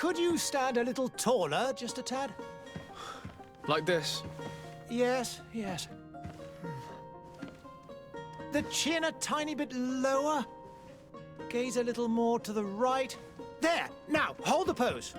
Could you stand a little taller, just a tad? Like this? Yes, yes. The chin a tiny bit lower. Gaze a little more to the right. There! Now, hold the pose.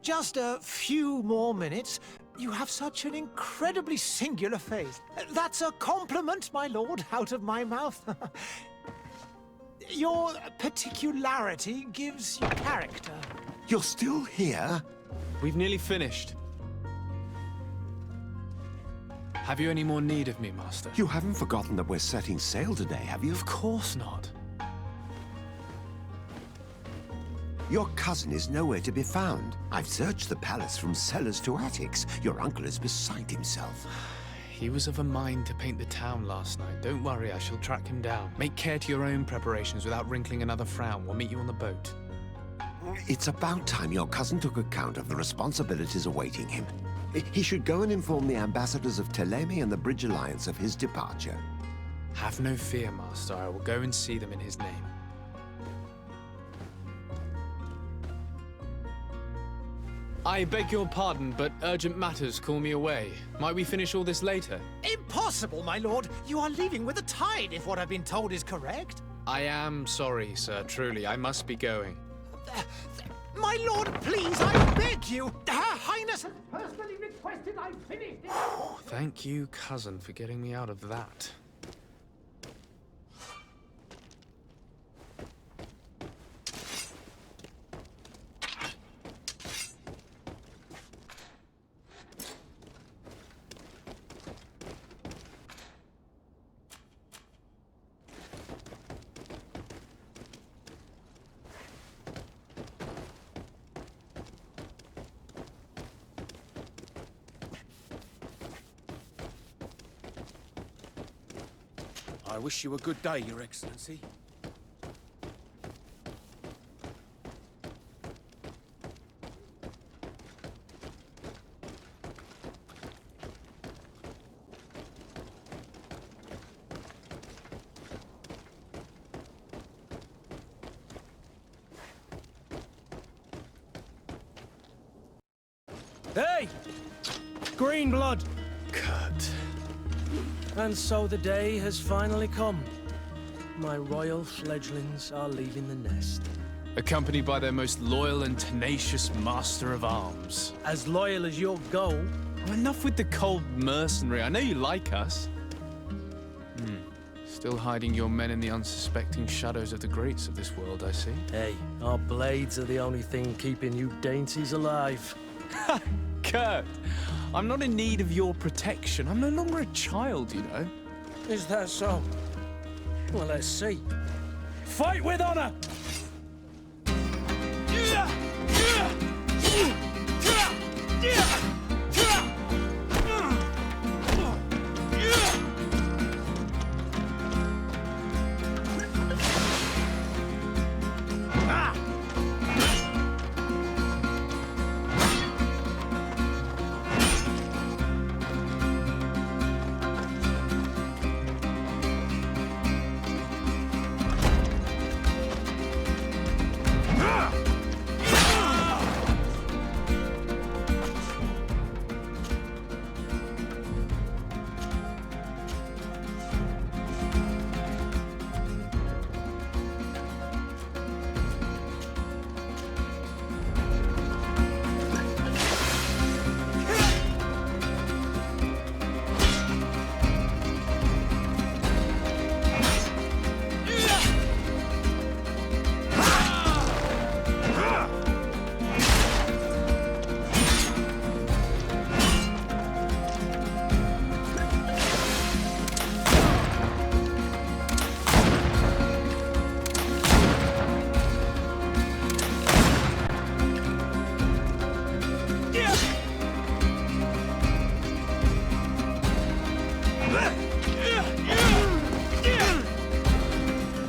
Just a few more minutes. You have such an incredibly singular face. That's a compliment, my lord, out of my mouth. Your particularity gives you character. You're still here? We've nearly finished. Have you any more need of me, Master? You haven't forgotten that we're setting sail today, have you? Of course not. Your cousin is nowhere to be found. I've searched the palace from cellars to attics. Your uncle is beside himself. He was of a mind to paint the town last night. Don't worry, I shall track him down. Make care to your own preparations without wrinkling another frown. We'll meet you on the boat. It's about time your cousin took account of the responsibilities awaiting him. He should go and inform the ambassadors of Telemi and the Bridge Alliance of his departure. Have no fear, Master. I will go and see them in his name. I beg your pardon, but urgent matters call me away. Might we finish all this later? Impossible, my lord. You are leaving with the tide, if what I've been told is correct. I am sorry, sir. Truly, I must be going. My lord, please, I beg you. Her Highness has personally requested I finish this. Thank you, cousin, for getting me out of that. I wish you a good day, Your Excellency. Hey! Green blood! Kurt. And so the day has finally come. My royal fledglings are leaving the nest. Accompanied by their most loyal and tenacious master of arms. As loyal as you'll go. Oh, enough with the cold mercenary. I know you like us. Still hiding your men in the unsuspecting shadows of the greats of this world, I see. Hey, our blades are the only thing keeping you dainties alive. Kurt, I'm not in need of your protection. I'm no longer a child, you know. Is that so? Well, let's see. Fight with honor!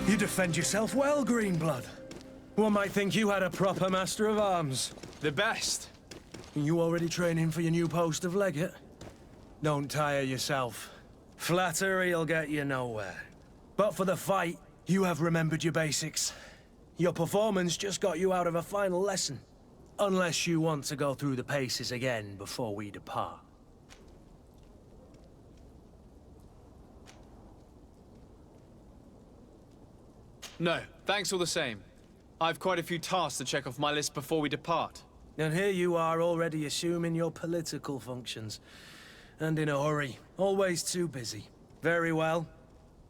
You defend yourself well, Greenblood. One might think you had a proper master of arms. The best. You already training for your new post of legate? Don't tire yourself. Flattery'll get you nowhere. But for the fight, you have remembered your basics. Your performance just got you out of a final lesson. Unless you want to go through the paces again before we depart. No, thanks all the same. I've quite a few tasks to check off my list before we depart. And here you are already assuming your political functions. And in a hurry. Always too busy. Very well.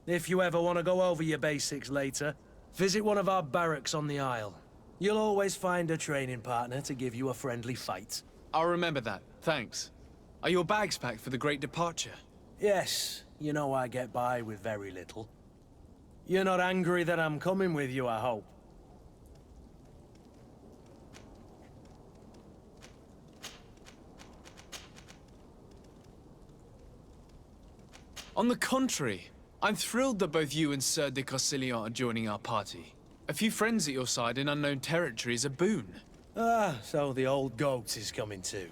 If you ever want to go over your basics later, visit one of our barracks on the Isle. You'll always find a training partner to give you a friendly fight. I'll remember that, thanks. Are your bags packed for the great departure? Yes, you know I get by with very little. You're not angry that I'm coming with you, I hope. On the contrary, I'm thrilled that both you and Sir de Cossillon are joining our party. A few friends at your side in unknown territory is a boon. Ah, so the old goat is coming too.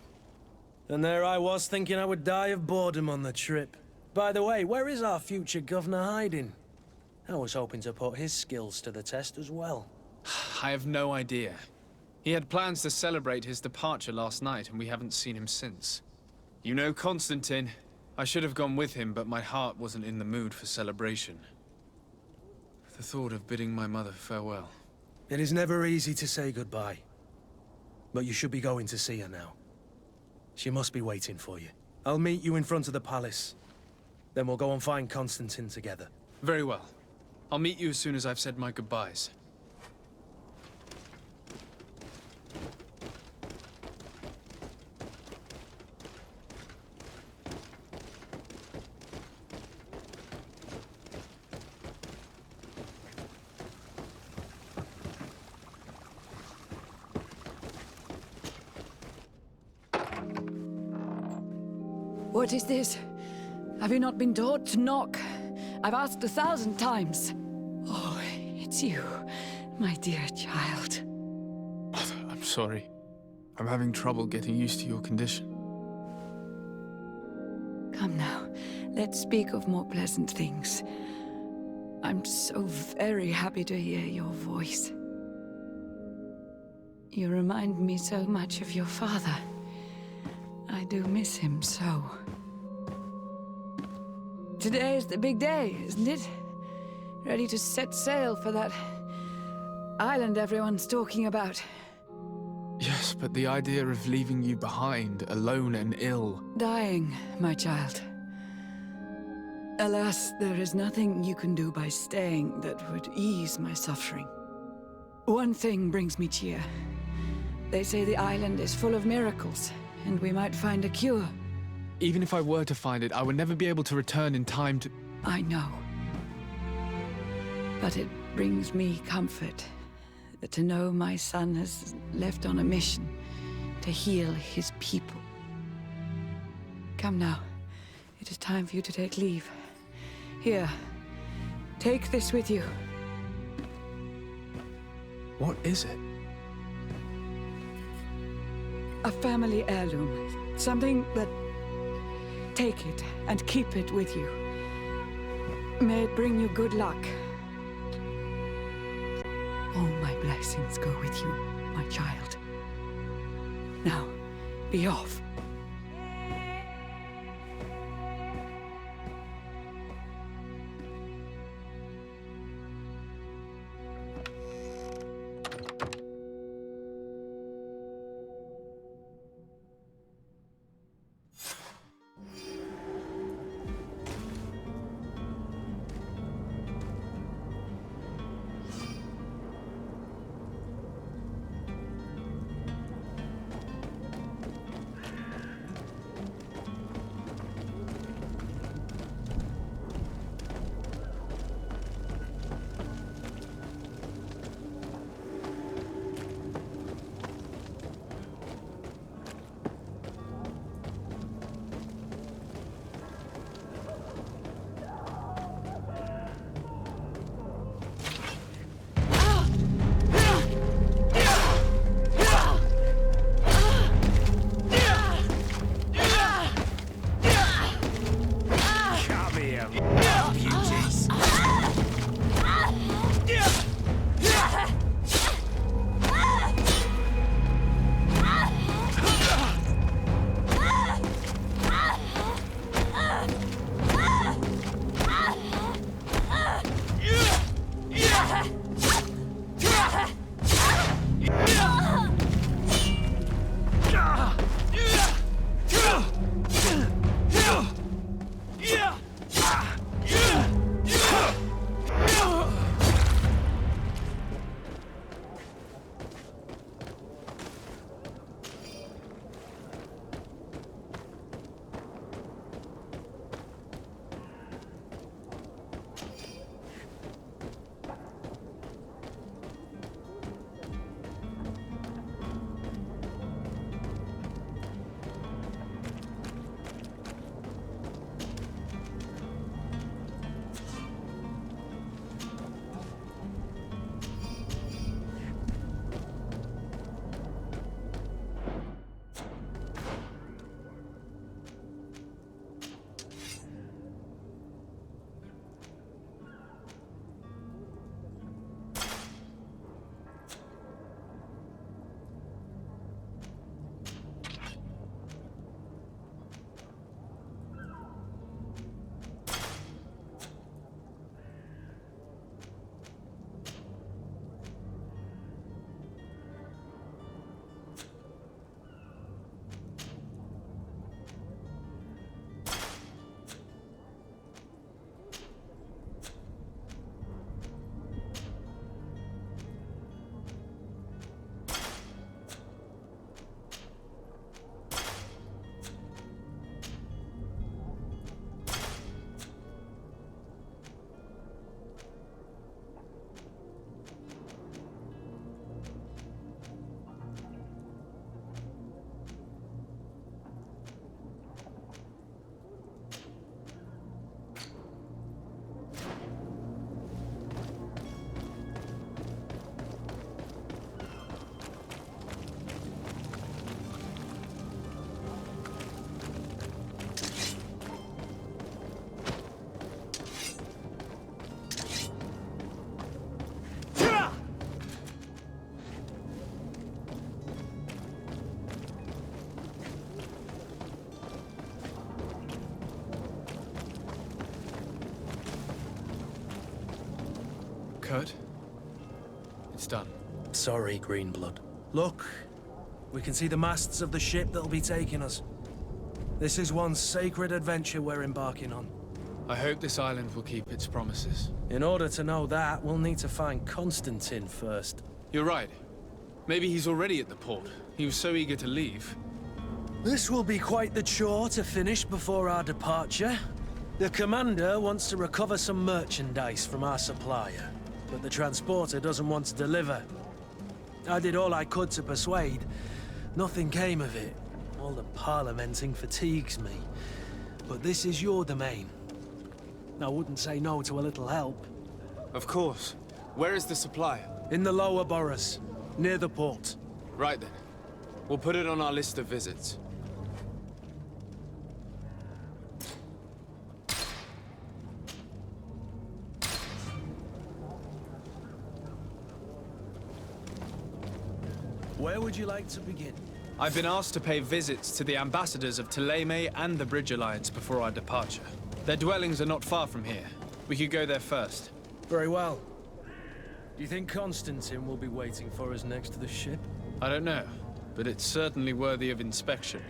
And there I was thinking I would die of boredom on the trip. By the way, where is our future governor hiding? I was hoping to put his skills to the test as well. I have no idea. He had plans to celebrate his departure last night, and we haven't seen him since. You know Constantine. I should have gone with him, but my heart wasn't in the mood for celebration. The thought of bidding my mother farewell. It is never easy to say goodbye. But you should be going to see her now. She must be waiting for you. I'll meet you in front of the palace. Then we'll go and find Constantine together. Very well. I'll meet you as soon as I've said my goodbyes. What is this? Have you not been taught to knock? I've asked 1,000 times. Oh, it's you, my dear child. I'm sorry. I'm having trouble getting used to your condition. Come now, let's speak of more pleasant things. I'm so very happy to hear your voice. You remind me so much of your father. I do miss him so. Today is the big day, isn't it? Ready to set sail for that island everyone's talking about. Yes, but the idea of leaving you behind, alone and ill... Dying, my child. Alas, there is nothing you can do by staying that would ease my suffering. One thing brings me cheer. They say the island is full of miracles, and we might find a cure. Even if I were to find it, I would never be able to return in time to... I know. But it brings me comfort to know my son has left on a mission to heal his people. Come now. It is time for you to take leave. Here, take this with you. What is it? A family heirloom. Something that... Take it and keep it with you. May it bring you good luck. All my blessings go with you, my child. Now, be off. Kurt. It's done. Sorry, Greenblood. Look, we can see the masts of the ship that'll be taking us. This is one sacred adventure we're embarking on. I hope this island will keep its promises. In order to know that, we'll need to find Constantine first. You're right. Maybe he's already at the port. He was so eager to leave. This will be quite the chore to finish before our departure. The commander wants to recover some merchandise from our supplier, but the transporter doesn't want to deliver. I did all I could to persuade. Nothing came of it. All the parliamenting fatigues me. But this is your domain. I wouldn't say no to a little help. Of course. Where is the supplier? In the lower boroughs, near the port. Right then. We'll put it on our list of visits. Where would you like to begin? I've been asked to pay visits to the ambassadors of Thélème and the Bridge Alliance before our departure. Their dwellings are not far from here. We could go there first. Very well. Do you think Constantine will be waiting for us next to the ship? I don't know, but it's certainly worthy of inspection.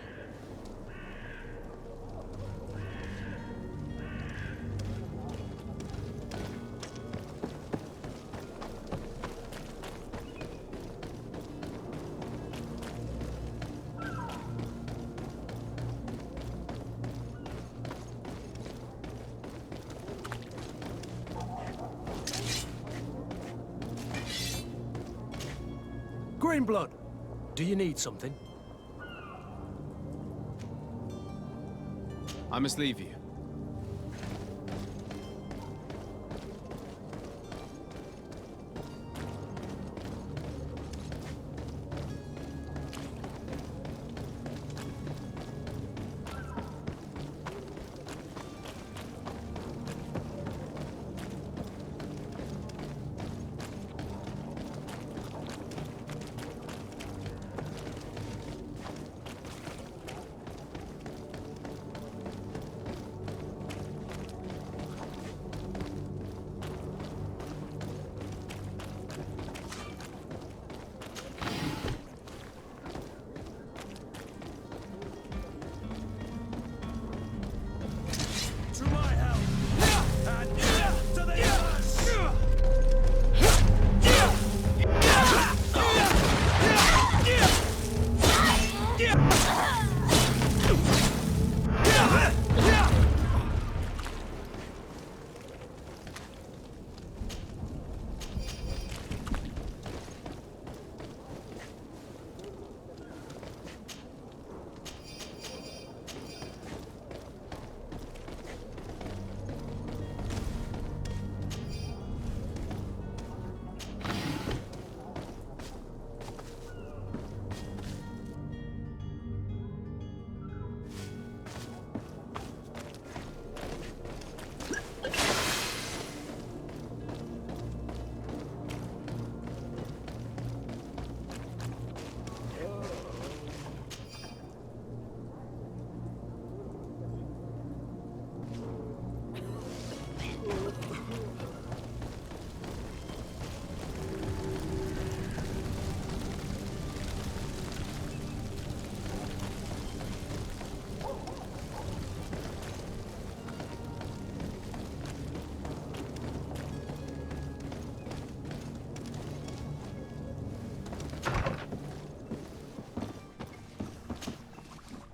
Greenblood, do you need something? I must leave you. To my help! And to the others!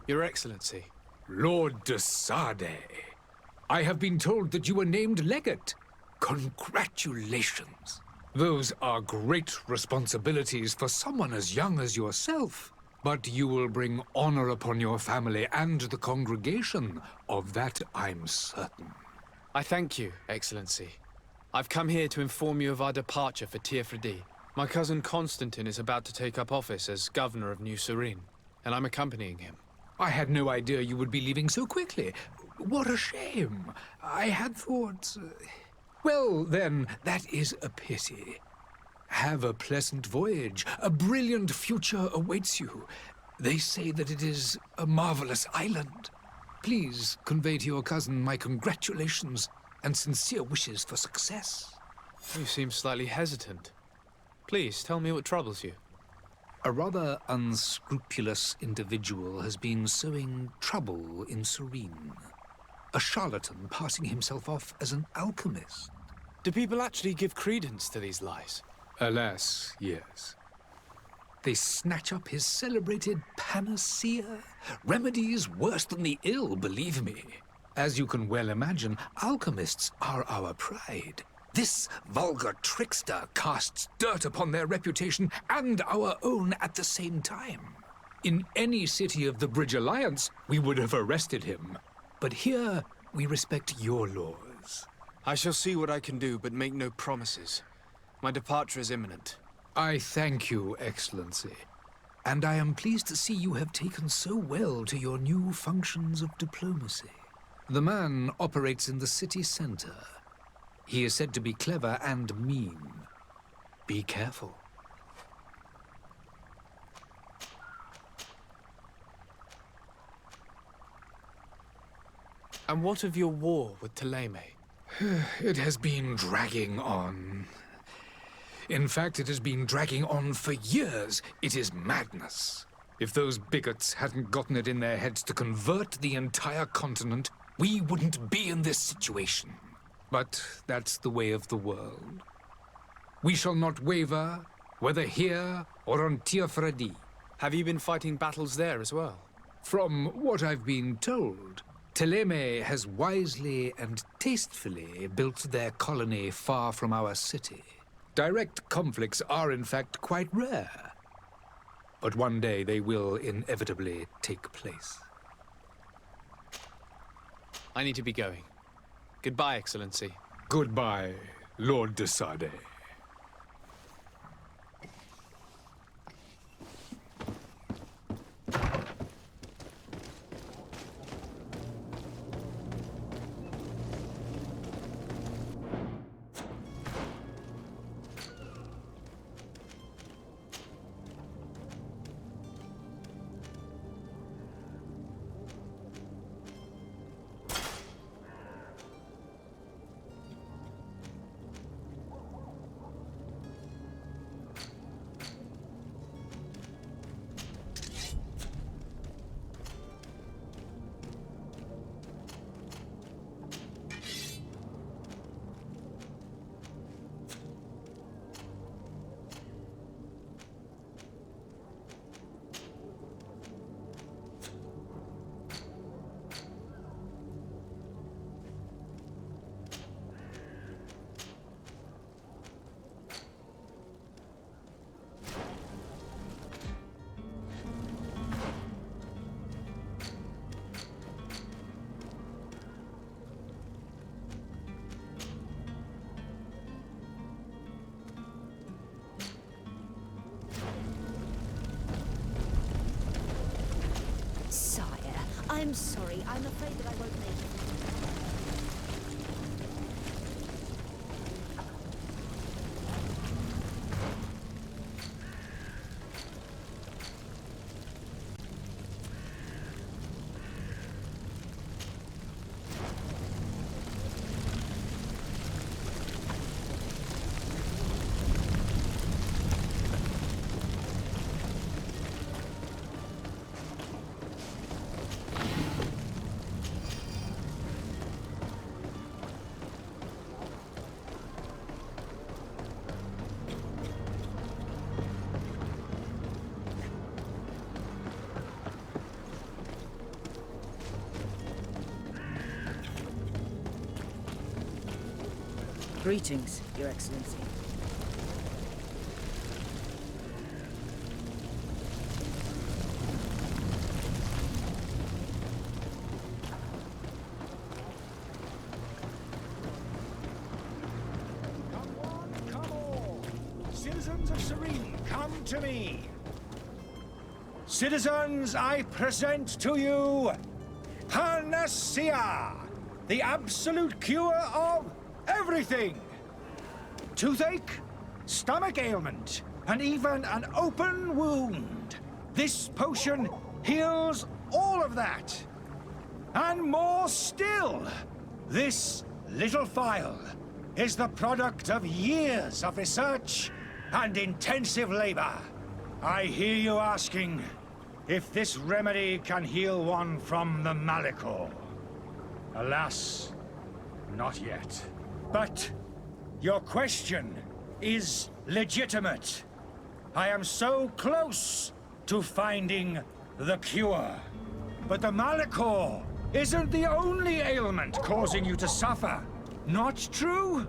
Your Excellency. Lord de Sade, I have been told that you were named legate. Congratulations. Those are great responsibilities for someone as young as yourself. But you will bring honor upon your family and the congregation. Of that, I'm certain. I thank you, Excellency. I've come here to inform you of our departure for Tiefredi. My cousin Constantine is about to take up office as governor of New Serene, and I'm accompanying him. I had no idea you would be leaving so quickly. What a shame. I had thought... Well, then, that is a pity. Have a pleasant voyage. A brilliant future awaits you. They say that it is a marvelous island. Please convey to your cousin my congratulations and sincere wishes for success. You seem slightly hesitant. Please, tell me what troubles you. A rather unscrupulous individual has been sowing trouble in Serene. A charlatan passing himself off as an alchemist. Do people actually give credence to these lies? Alas, yes. They snatch up his celebrated panacea. Remedies worse than the ill, believe me. As you can well imagine, alchemists are our pride. This vulgar trickster casts dirt upon their reputation and our own at the same time. In any city of the Bridge Alliance, we would have arrested him. But here, we respect your laws. I shall see what I can do, but make no promises. My departure is imminent. I thank you, Excellency. And I am pleased to see you have taken so well to your new functions of diplomacy. The man operates in the city center. He is said to be clever and mean. Be careful. And what of your war with Thélème? It has been dragging on. In fact, it has been dragging on for years. It is madness. If those bigots hadn't gotten it in their heads to convert the entire continent, we wouldn't be in this situation. But that's the way of the world. We shall not waver, whether here or on Tiafredi. Have you been fighting battles there as well? From what I've been told, Thélème has wisely and tastefully built their colony far from our city. Direct conflicts are in fact quite rare. But one day they will inevitably take place. I need to be going. Goodbye, Excellency. Goodbye, Lord de Sade. I'm sorry. I'm afraid that I won't make it. Greetings, Your Excellency. Come all! Citizens of Serene, come to me! Citizens, I present to you Panacea, the absolute cure of everything! Toothache, stomach ailment, and even an open wound. This potion heals all of that. And more still, this little phial. is the product of years of research and intensive labor. I hear you asking if this remedy can heal one from the Malachor. Alas, not yet. But your question is legitimate. I am so close to finding the cure. But the Malachor isn't the only ailment causing you to suffer. Not true?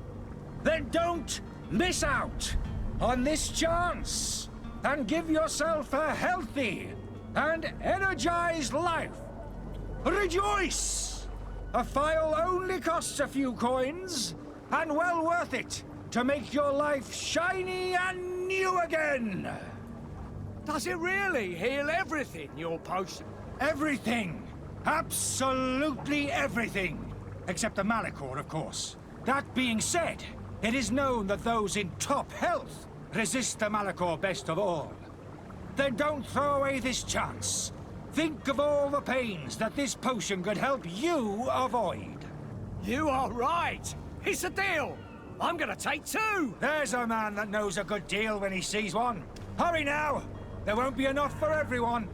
Then don't miss out on this chance and give yourself a healthy and energized life. Rejoice! A file only costs a few coins, and well worth it to make your life shiny and new again. Does it really heal everything, your potion? Everything. Absolutely everything. Except the Malachor, of course. That being said, it is known that those in top health resist the Malachor best of all. Then don't throw away this chance. Think of all the pains that this potion could help you avoid. You are right. It's a deal. I'm gonna take two. There's a man that knows a good deal when he sees one. Hurry now. There won't be enough for everyone.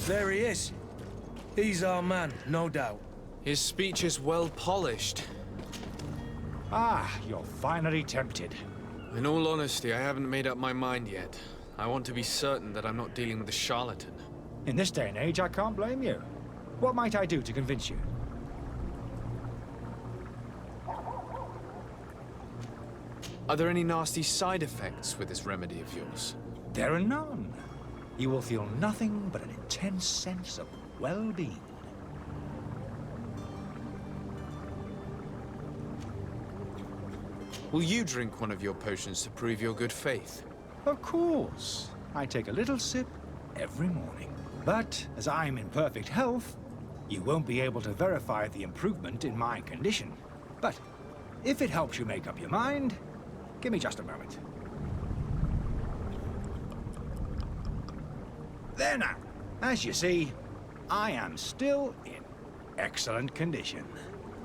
There he is. He's our man, no doubt. His speech is well polished. Ah, you're finally tempted. In all honesty, I haven't made up my mind yet. I want to be certain that I'm not dealing with a charlatan. In this day and age, I can't blame you. What might I do to convince you? Are there any nasty side effects with this remedy of yours? There are none. You will feel nothing but an intense sense of well-being. Will you drink one of your potions to prove your good faith? Of course. I take a little sip every morning. But as I'm in perfect health, you won't be able to verify the improvement in my condition. But if it helps you make up your mind, give me just a moment. There now. As you see, I am still in excellent condition.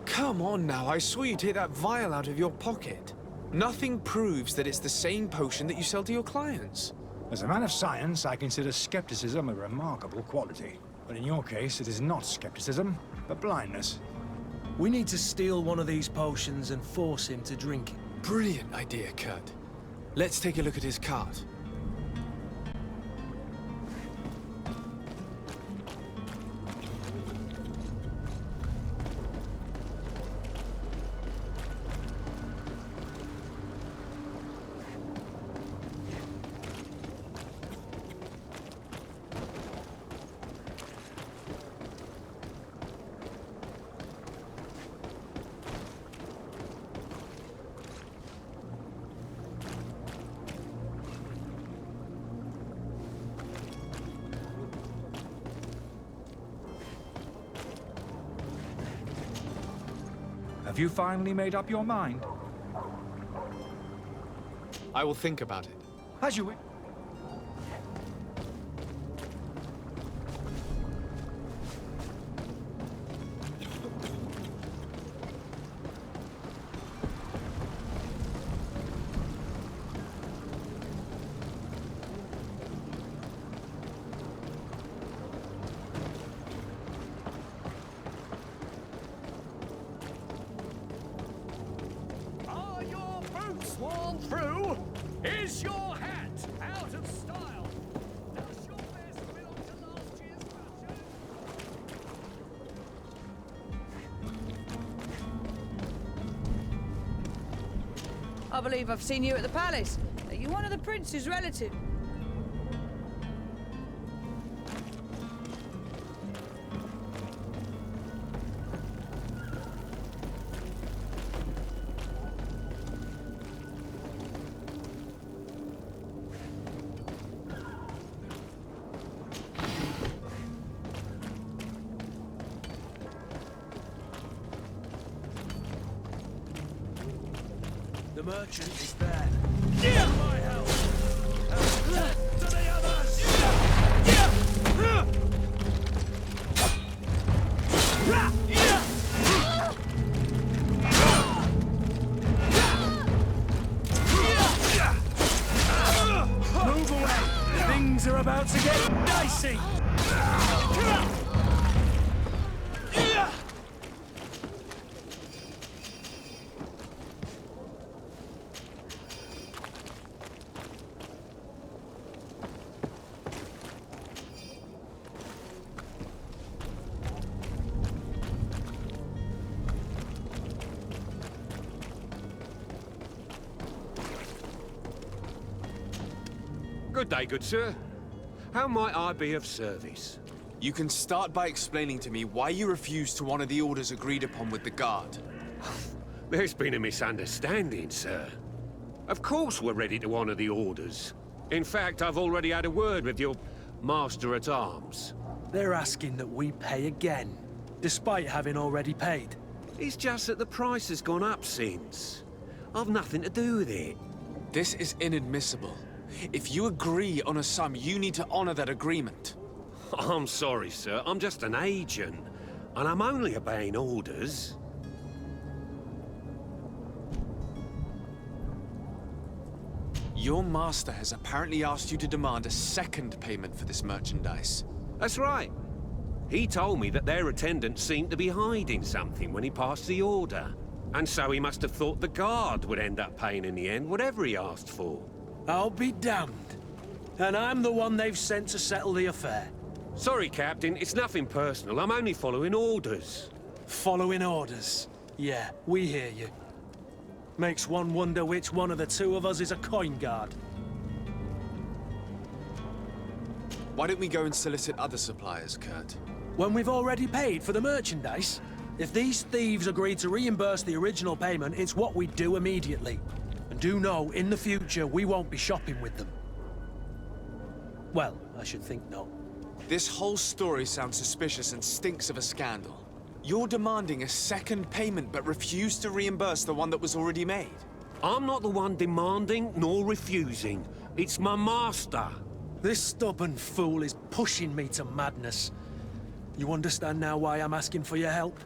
Come on now, I saw you take that vial out of your pocket. Nothing proves that it's the same potion that you sell to your clients. As a man of science, I consider skepticism a remarkable quality. But in your case, it is not skepticism, but blindness. We need to steal one of these potions and force him to drink it. Brilliant idea, Kurt. Let's take a look at his cart. Have you finally made up your mind? I will think about it. As you wish. Are your boots worn through? Is your hat out of style? Does your vest belong to last year's fashion? I believe I've seen you at the palace. Are you one of the prince's relatives? The merchant is there. Yeah! My help! To the others! pity! Good day, good sir. How might I be of service? You can start by explaining to me why you refused to honor the orders agreed upon with the guard. There's been a misunderstanding, sir. Of course we're ready to honor the orders. In fact, I've already had a word with your master-at-arms. They're asking that we pay again, despite having already paid. It's just that the price has gone up since. I've nothing to do with it. This is inadmissible. If you agree on a sum, you need to honor that agreement. I'm sorry, sir. I'm just an agent. And I'm only obeying orders. Your master has apparently asked you to demand a second payment for this merchandise. That's right. He told me that their attendant seemed to be hiding something when he passed the order. And so he must have thought the guard would end up paying in the end, whatever he asked for. I'll be damned. And I'm the one they've sent to settle the affair. Sorry, Captain. It's nothing personal. I'm only following orders. Following orders. Yeah, we hear you. Makes one wonder which one of the two of us is a coin guard. Why don't we go and solicit other suppliers, Kurt? When we've already paid for the merchandise? If these thieves agree to reimburse the original payment, it's what we do immediately. And do know, in the future, we won't be shopping with them. Well, I should think not. This whole story sounds suspicious and stinks of a scandal. You're demanding a second payment but refuse to reimburse the one that was already made. I'm not the one demanding nor refusing. It's my master. This stubborn fool is pushing me to madness. You understand now why I'm asking for your help?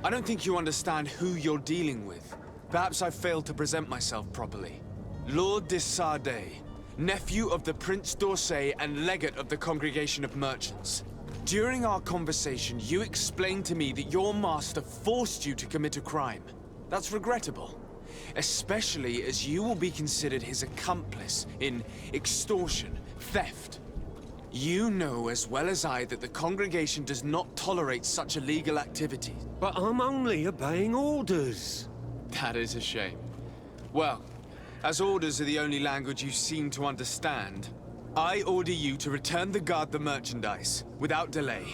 I don't think you understand who you're dealing with. Perhaps I failed to present myself properly. Lord de Sardet, nephew of the Prince d'Orsay and legate of the Congregation of Merchants. During our conversation, you explained to me that your master forced you to commit a crime. That's regrettable, especially as you will be considered his accomplice in extortion, theft. You know as well as I that the congregation does not tolerate such illegal activity. But I'm only obeying orders. That is a shame. Well, as orders are the only language you seem to understand, I order you to return the guard the merchandise, without delay.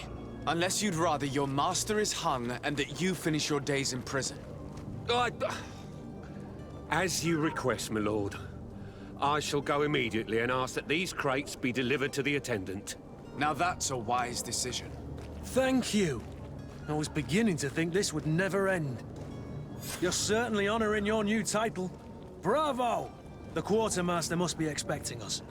Unless you'd rather your master is hung and that you finish your days in prison. As you request, my lord. I shall go immediately and ask that these crates be delivered to the attendant. Now that's a wise decision. Thank you. I was beginning to think this would never end. You're certainly honoring your new title. Bravo! The quartermaster must be expecting us.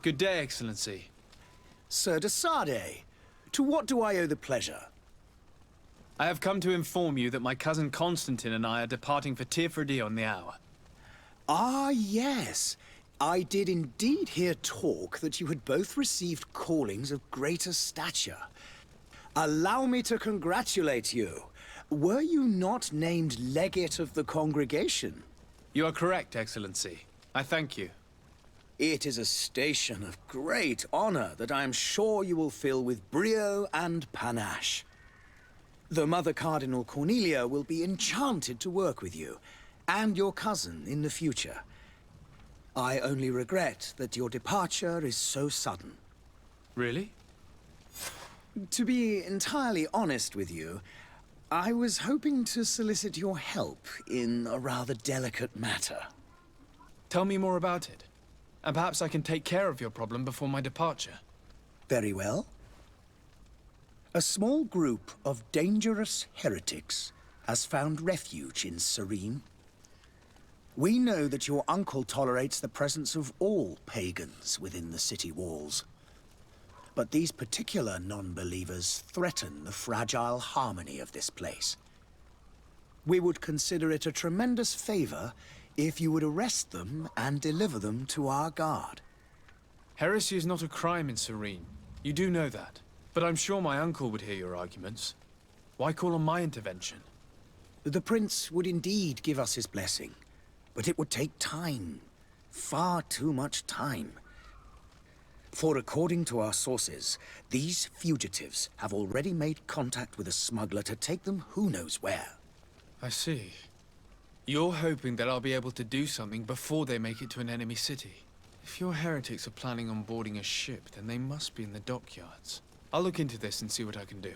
Good day, Excellency. Sir de Sardet, to what do I owe the pleasure? I have come to inform you that my cousin Constantine and I are departing for Tirfredi on the hour. Ah, yes. I did indeed hear talk that you had both received callings of greater stature. Allow me to congratulate you. Were you not named legate of the congregation? You are correct, Excellency. I thank you. It is a station of great honor that I am sure you will fill with brio and panache. The Mother Cardinal Cornelia will be enchanted to work with you, and your cousin in the future. I only regret that your departure is so sudden. Really? To be entirely honest with you, I was hoping to solicit your help in a rather delicate matter. Tell me more about it. And perhaps I can take care of your problem before my departure. Very well. A small group of dangerous heretics has found refuge in Serene. We know that your uncle tolerates the presence of all pagans within the city walls. But these particular non-believers threaten the fragile harmony of this place. We would consider it a tremendous favor if you would arrest them and deliver them to our guard. Heresy is not a crime in Serene. You do know that. But I'm sure my uncle would hear your arguments. Why call on my intervention? The prince would indeed give us his blessing, but it would take time. Far too much time. For according to our sources, these fugitives have already made contact with a smuggler to take them who knows where. I see. You're hoping that I'll be able to do something before they make it to an enemy city. If your heretics are planning on boarding a ship, then they must be in the dockyards. I'll look into this and see what I can do.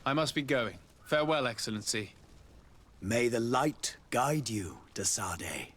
I must be going. Farewell, Excellency. May the light guide you, de Sade.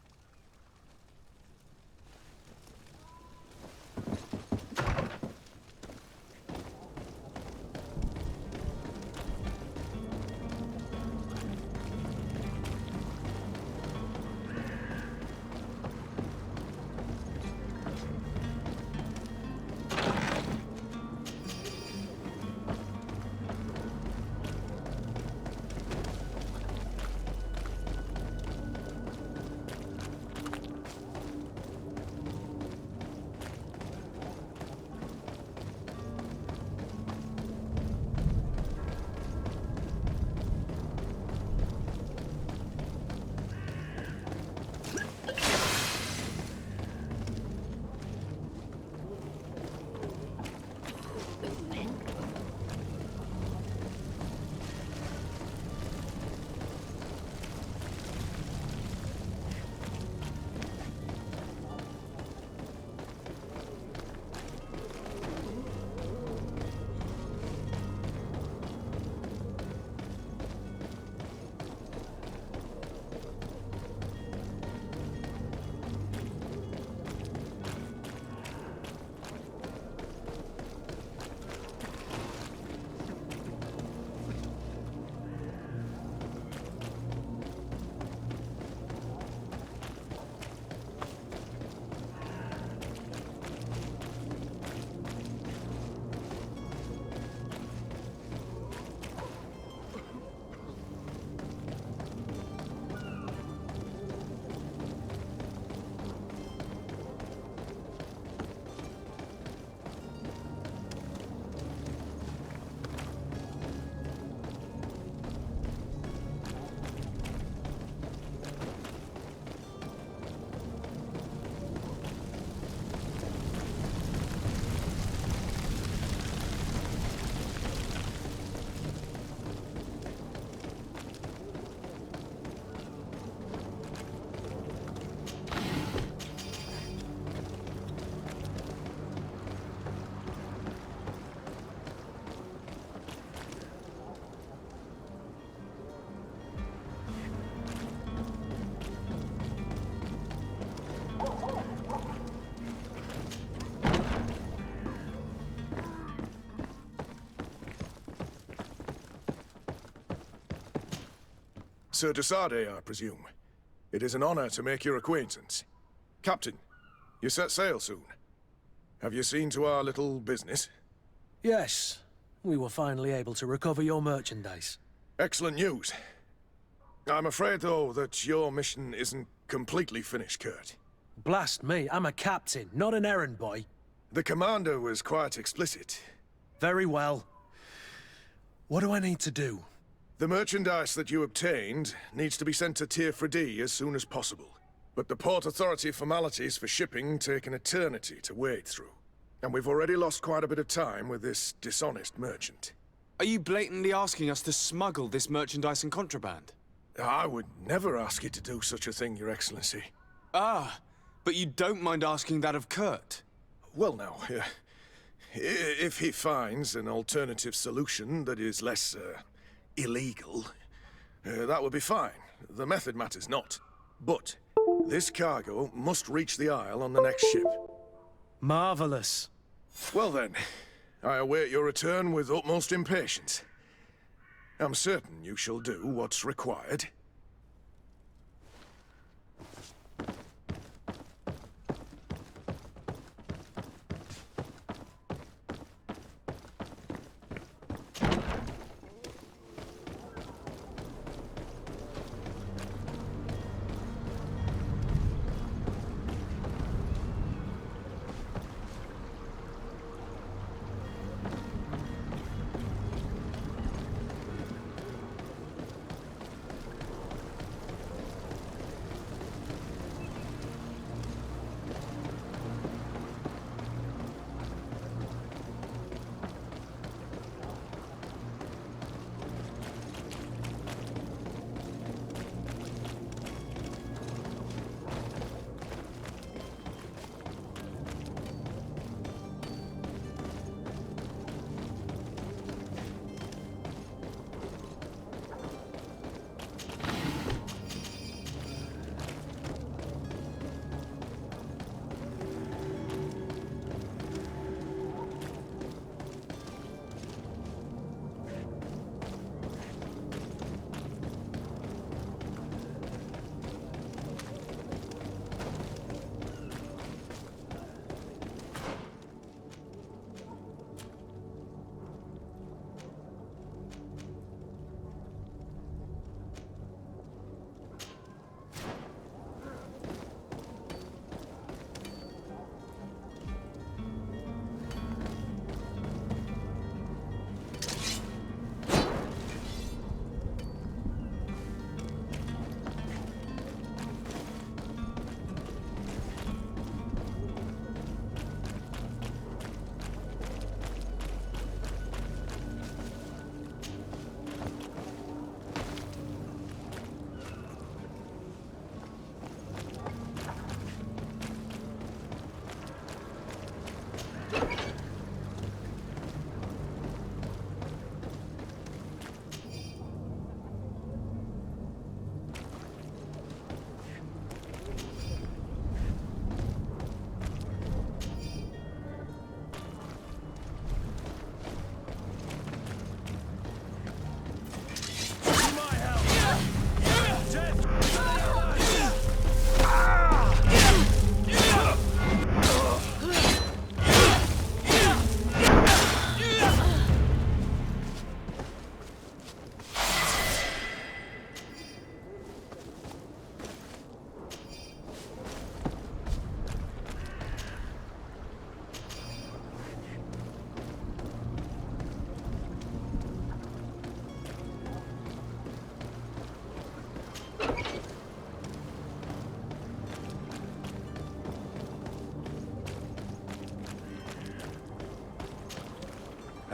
Sir de Sade, I presume. It is an honor to make your acquaintance. Captain, you set sail soon. Have you seen to our little business? Yes. We were finally able to recover your merchandise. Excellent news. I'm afraid, though, that your mission isn't completely finished, Kurt. Blast me, I'm a captain, not an errand boy. The commander was quite explicit. Very well. What do I need to do? The merchandise that you obtained needs to be sent to Tier 4D as soon as possible. But the Port Authority formalities for shipping take an eternity to wade through. And we've already lost quite a bit of time with this dishonest merchant. Are you blatantly asking us to smuggle this merchandise and contraband? I would never ask you to do such a thing, Your Excellency. Ah, but you don't mind asking that of Kurt? Well, now, if he finds an alternative solution that is less, illegal, that would be fine. The method matters not. But this cargo must reach the Isle on the next ship. Marvelous. Well then, I await your return with utmost impatience. I'm certain you shall do what's required.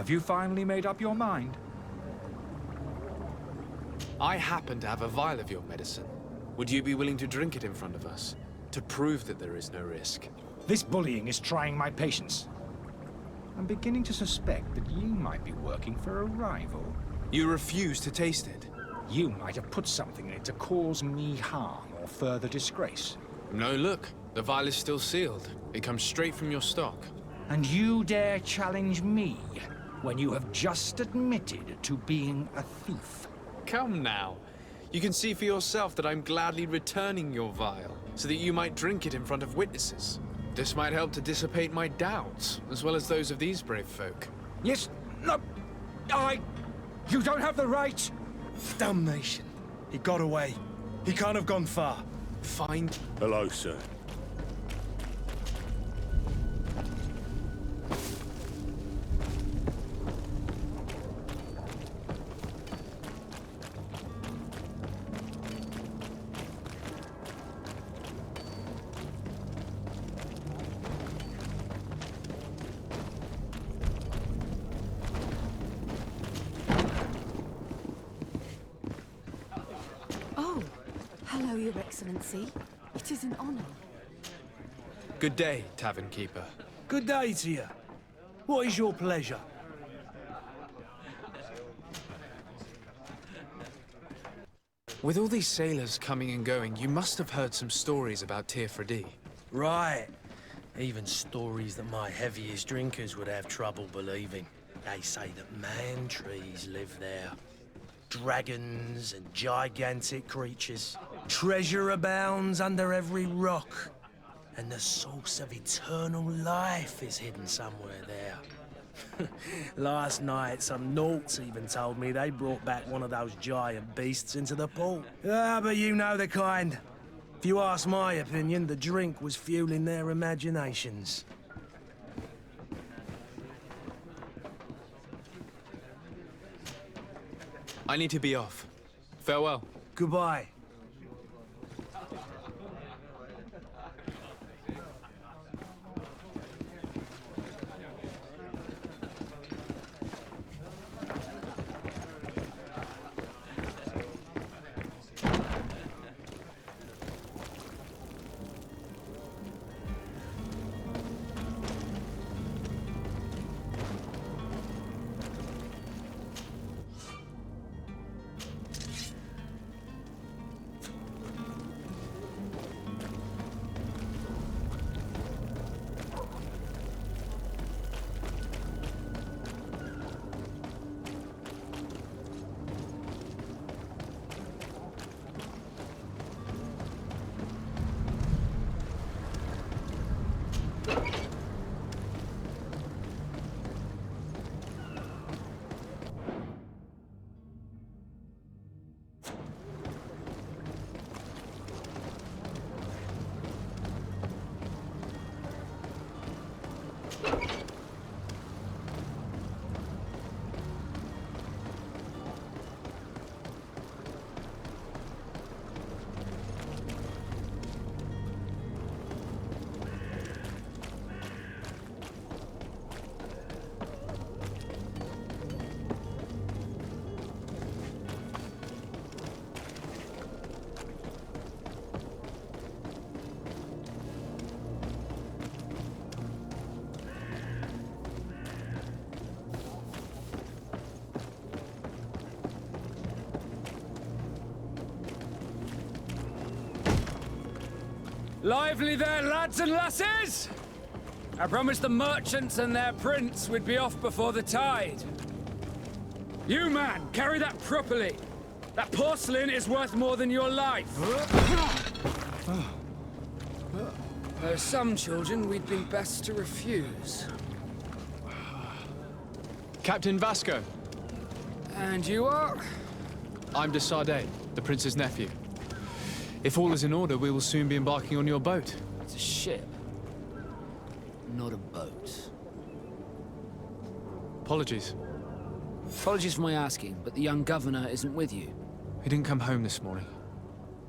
Have you finally made up your mind? I happen to have a vial of your medicine. Would you be willing to drink it in front of us? To prove that there is no risk? This bullying is trying my patience. I'm beginning to suspect that you might be working for a rival. You refuse to taste it? You might have put something in it to cause me harm or further disgrace. No, look. The vial is still sealed. It comes straight from your stock. And you dare challenge me when you have just admitted to being a thief? Come now. You can see for yourself that I'm gladly returning your vial, so that you might drink it in front of witnesses. This might help to dissipate my doubts, as well as those of these brave folk. Yes, no, you don't have the right! Damnation. He got away. He can't have gone far. Find... Hello, sir. Excellency. It is an honor. Good day, tavern keeper. Good day to you. What is your pleasure? With all these sailors coming and going, you must have heard some stories about Tir Freddy. Right. Even stories that my heaviest drinkers would have trouble believing. They say that man-trees live there. Dragons and gigantic creatures. Treasure abounds under every rock. And the source of eternal life is hidden somewhere there. Last night, some Nauts even told me they brought back one of those giant beasts into the port. Ah, but you know the kind. If you ask my opinion, the drink was fueling their imaginations. I need to be off. Farewell. Goodbye. Lively there, lads and lasses! I promised the merchants and their prince we'd be off before the tide. You, man, carry that properly. That porcelain is worth more than your life. There are some children we'd been best to refuse. Captain Vasco. And you are? I'm de Sardet, the prince's nephew. If all is in order, we will soon be embarking on your boat. It's a ship, not a boat. Apologies. Apologies for my asking, but the young governor isn't with you. He didn't come home this morning.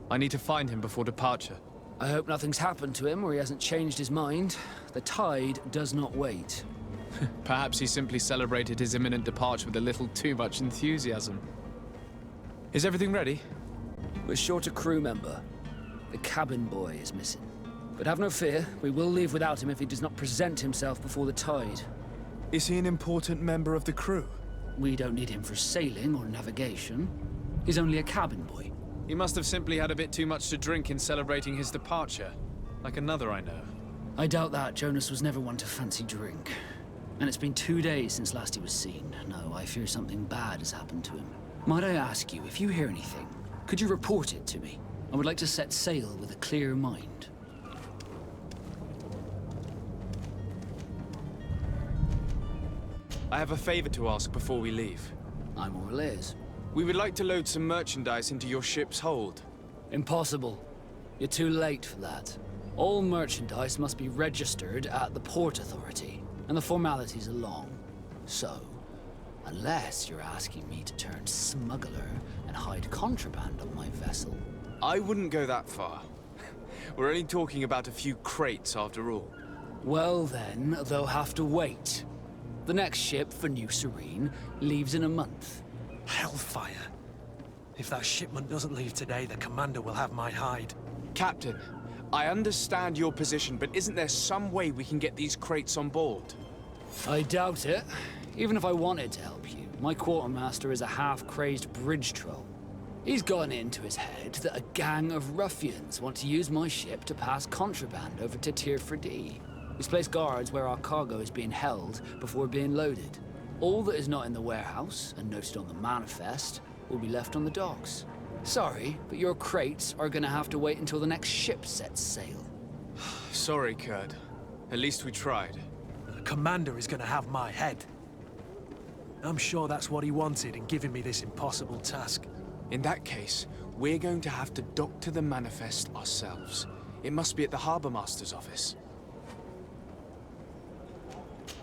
I need to find him before departure. I hope nothing's happened to him or he hasn't changed his mind. The tide does not wait. Perhaps he simply celebrated his imminent departure with a little too much enthusiasm. Is everything ready? We're short a crew member. The cabin boy is missing. But have no fear, we will leave without him if he does not present himself before the tide. Is he an important member of the crew? We don't need him for sailing or navigation. He's only a cabin boy. He must have simply had a bit too much to drink in celebrating his departure. Like another I know. I doubt that. Jonas was never one to fancy drink. And it's been 2 days since last he was seen. No, I fear something bad has happened to him. Might I ask you, if you hear anything, could you report it to me? I would like to set sail with a clear mind. I have a favor to ask before we leave. I'm all ears. We would like to load some merchandise into your ship's hold. Impossible. You're too late for that. All merchandise must be registered at the Port Authority, and the formalities are long. So, unless you're asking me to turn smuggler and hide contraband on my vessel. I wouldn't go that far. We're only talking about a few crates after all. Well then, they'll have to wait. The next ship for New Serene leaves in a month. Hellfire. If that shipment doesn't leave today, the commander will have my hide. Captain, I understand your position, but isn't there some way we can get these crates on board? I doubt it. Even if I wanted to help you, my quartermaster is a half-crazed bridge troll. He's gotten it into his head that a gang of ruffians want to use my ship to pass contraband over to Tir Fredee. He's placed guards where our cargo is being held before being loaded. All that is not in the warehouse, and noted on the manifest, will be left on the docks. Sorry, but your crates are gonna have to wait until the next ship sets sail. Sorry, Kurt. At least we tried. The commander is gonna have my head. I'm sure that's what he wanted in giving me this impossible task. In that case, we're going to have to dock to the manifest ourselves. It must be at the Harbour Master's office.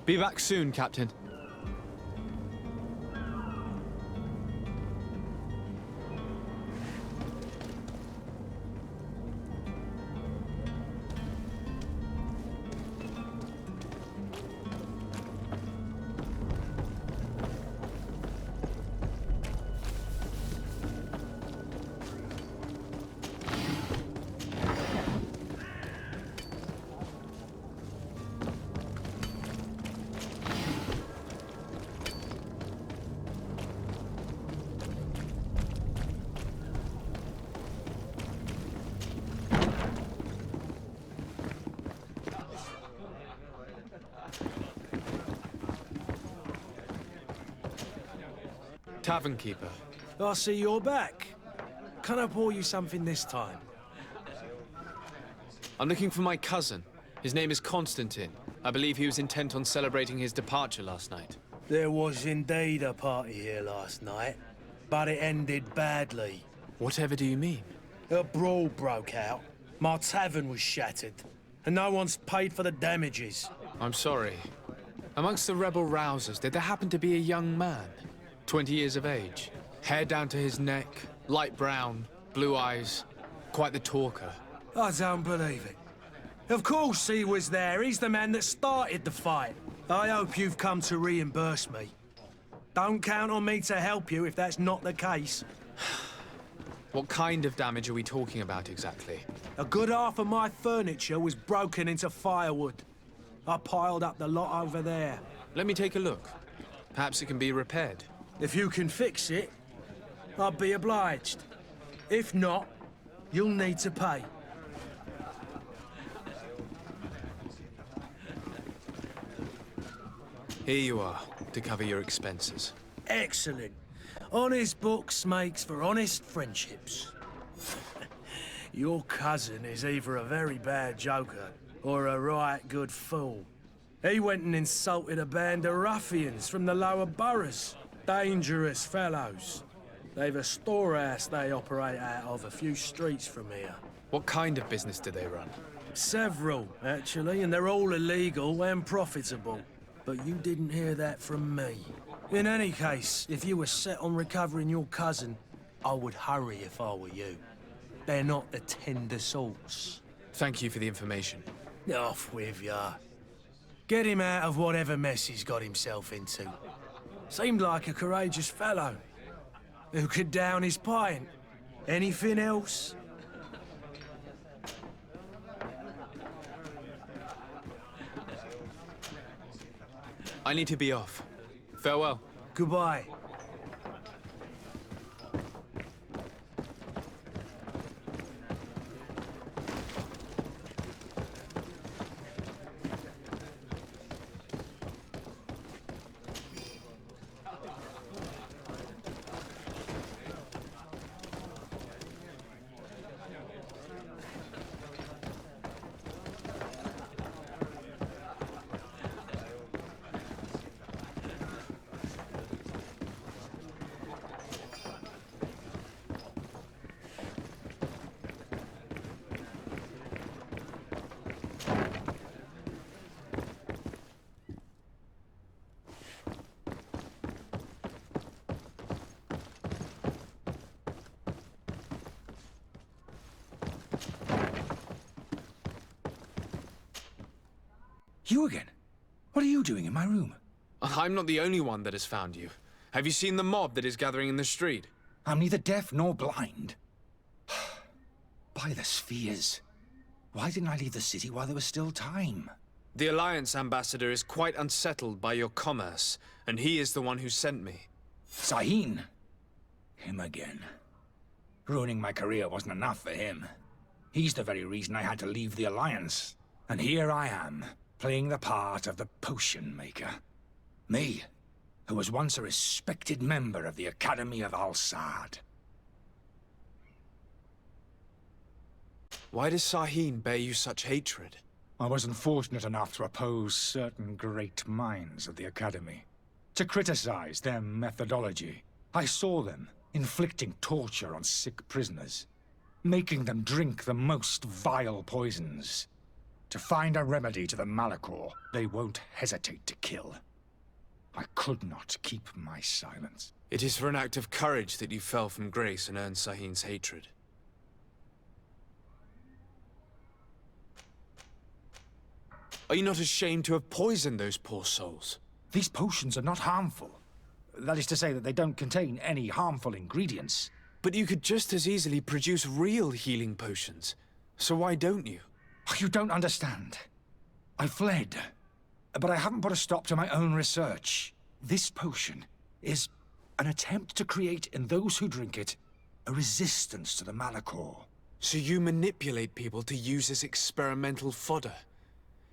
Be back soon, Captain. Tavern keeper. I see you're back. Can I pour you something this time? I'm looking for my cousin. His name is Constantine. I believe he was intent on celebrating his departure last night. There was indeed a party here last night, but it ended badly. Whatever do you mean? A brawl broke out. My tavern was shattered, and no one's paid for the damages. I'm sorry. Amongst the rebel rousers, did there happen to be a young man? 20 years of age. Hair down to his neck, light brown, blue eyes. Quite the talker. I don't believe it. Of course he was there. He's the man that started the fight. I hope you've come to reimburse me. Don't count on me to help you if that's not the case. What kind of damage are we talking about exactly? A good half of my furniture was broken into firewood. I piled up the lot over there. Let me take a look. Perhaps it can be repaired. If you can fix it, I'll be obliged. If not, you'll need to pay. Here you are, to cover your expenses. Excellent. Honest books makes for honest friendships. Your cousin is either a very bad joker or a right good fool. He went and insulted a band of ruffians from the lower boroughs. Dangerous fellows. They've a storehouse they operate out of a few streets from here. What kind of business do they run? Several, actually, and they're all illegal and profitable. But you didn't hear that from me. In any case, if you were set on recovering your cousin, I would hurry if I were you. They're not the tender sorts. Thank you for the information. Off with ya. Get him out of whatever mess he's got himself into. Seemed like a courageous fellow. Who could down his pint? Anything else? I need to be off. Farewell. Goodbye. You again? What are you doing in my room? I'm not the only one that has found you. Have you seen the mob that is gathering in the street? I'm neither deaf nor blind. By the spheres. Why didn't I leave the city while there was still time? The Alliance ambassador is quite unsettled by your commerce, and he is the one who sent me. Sahin? Him again. Ruining my career wasn't enough for him. He's the very reason I had to leave the Alliance. And here I am, playing the part of the potion maker. Me, who was once a respected member of the Academy of Al-Sad. Why does Sahin bear you such hatred? I wasn't fortunate enough to oppose certain great minds of the Academy. To criticize their methodology. I saw them inflicting torture on sick prisoners. Making them drink the most vile poisons. To find a remedy to the Malachor they won't hesitate to kill. I could not keep my silence. It is for an act of courage that you fell from grace and earned Sahin's hatred. Are you not ashamed to have poisoned those poor souls? These potions are not harmful. That is to say that they don't contain any harmful ingredients. But you could just as easily produce real healing potions. So why don't you? You don't understand. I fled. But I haven't put a stop to my own research. This potion is an attempt to create in those who drink it a resistance to the Malachor. So you manipulate people to use as experimental fodder?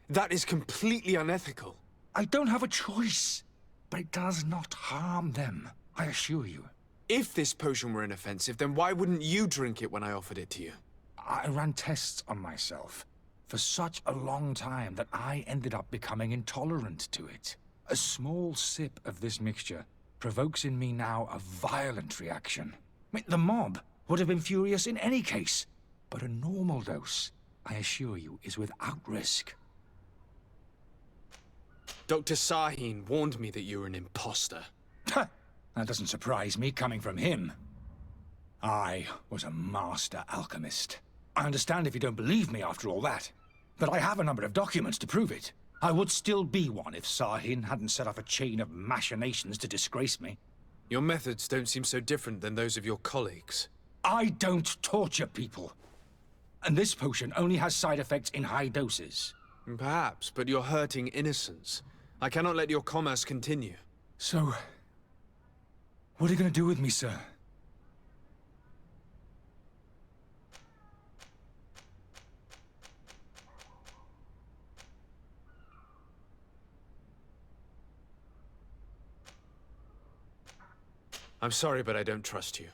That is completely unethical. I don't have a choice, but it does not harm them, I assure you. If this potion were inoffensive, then why wouldn't you drink it when I offered it to you? I ran tests on myself for such a long time that I ended up becoming intolerant to it. A small sip of this mixture provokes in me now a violent reaction. The mob would have been furious in any case, but a normal dose, I assure you, is without risk. Dr. Sahin warned me that you were an imposter. That doesn't surprise me, coming from him. I was a master alchemist. I understand if you don't believe me after all that, but I have a number of documents to prove it. I would still be one if Sahin hadn't set off a chain of machinations to disgrace me. Your methods don't seem so different than those of your colleagues. I don't torture people. And this potion only has side effects in high doses. Perhaps, but you're hurting innocents. I cannot let your commerce continue. So, what are you going to do with me, sir? I'm sorry, but I don't trust you.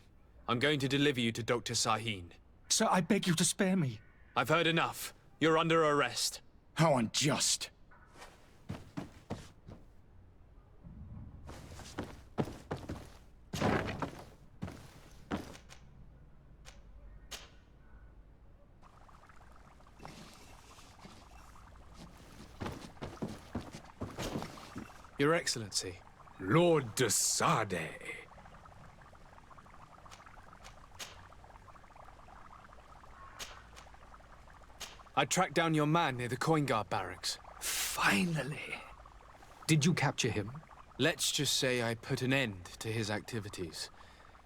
I'm going to deliver you to Dr. Sahin. Sir, I beg you to spare me. I've heard enough. You're under arrest. How unjust. Your Excellency. Lord de Sade. I tracked down your man near the Coin Guard barracks. Finally. Did you capture him? Let's just say I put an end to his activities.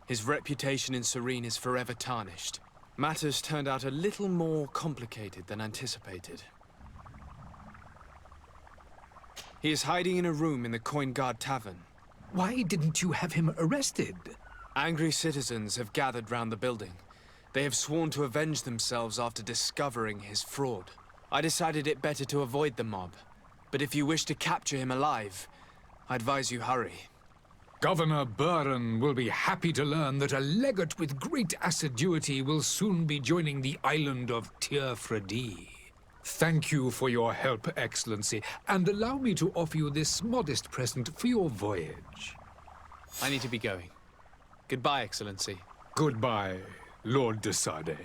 His reputation in Serene is forever tarnished. Matters turned out a little more complicated than anticipated. He is hiding in a room in the Coin Guard Tavern. Why didn't you have him arrested? Angry citizens have gathered round the building. They have sworn to avenge themselves after discovering his fraud. I decided it better to avoid the mob. But if you wish to capture him alive, I advise you hurry. Governor Buren will be happy to learn that a legate with great assiduity will soon be joining the island of Tir-Fredi. Thank you for your help, Excellency, and allow me to offer you this modest present for your voyage. I need to be going. Goodbye, Excellency. Goodbye, Lord de Sade.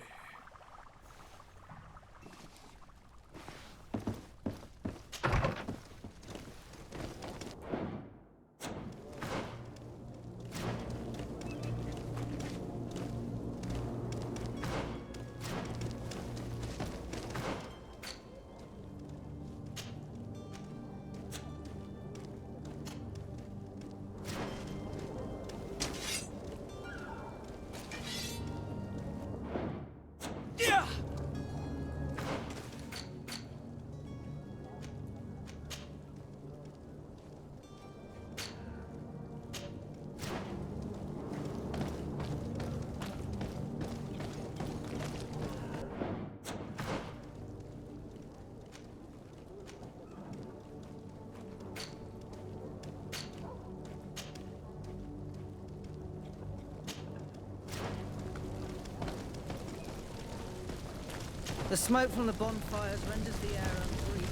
The smoke from the bonfires renders the air unbreathable.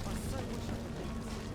I so wish I could leave the city.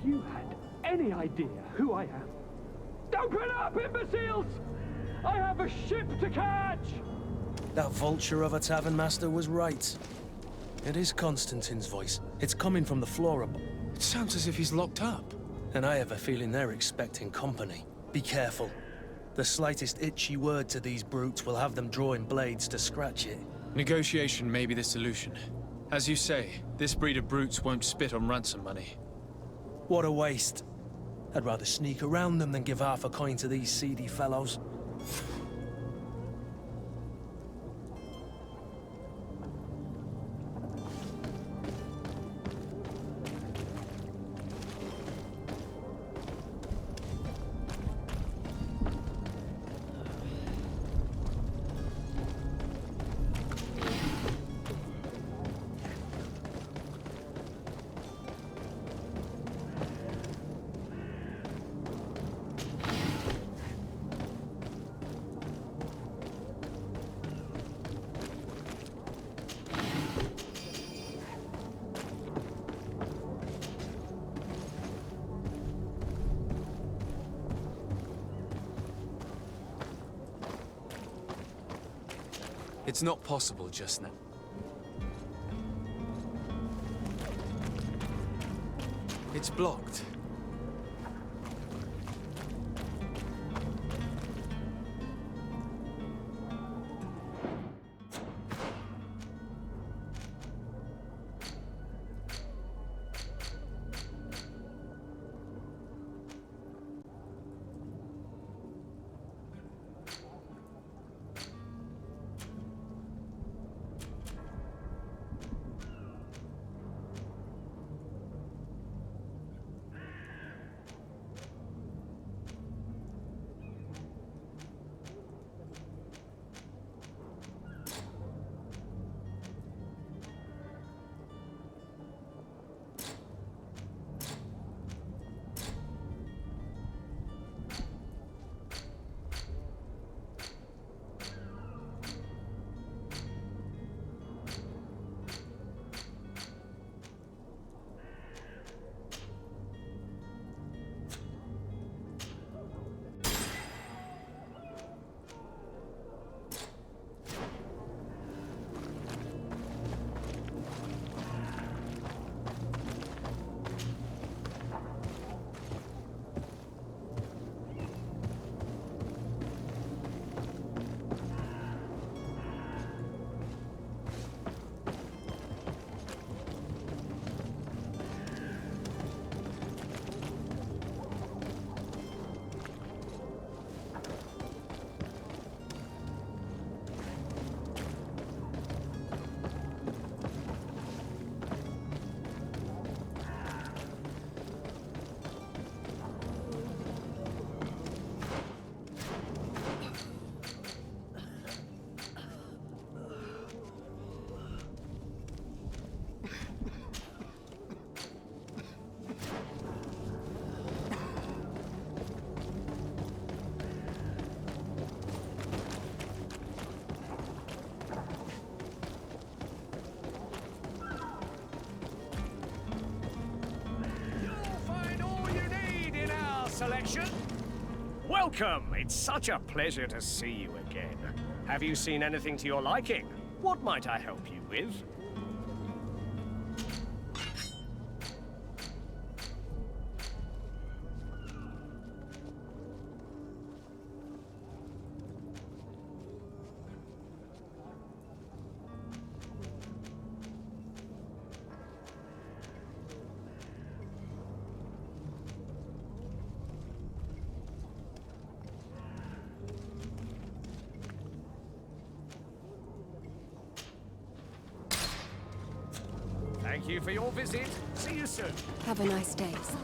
You had any idea who I am? Open up, imbeciles! I have a ship to catch! That vulture of a tavern master was right. It is Constantine's voice. It's coming from the floor above. It sounds as if he's locked up. And I have a feeling they're expecting company. Be careful. The slightest itchy word to these brutes will have them drawing blades to scratch it. Negotiation may be the solution. As you say, this breed of brutes won't spit on ransom money. What a waste. I'd rather sneak around them than give half a coin to these seedy fellows. It's not possible just now. It's blocked. mission? Welcome! It's such a pleasure to see you again. Have you seen anything to your liking? What might I help you with? Thank you for your visit. See you soon. Have a nice day, Sire.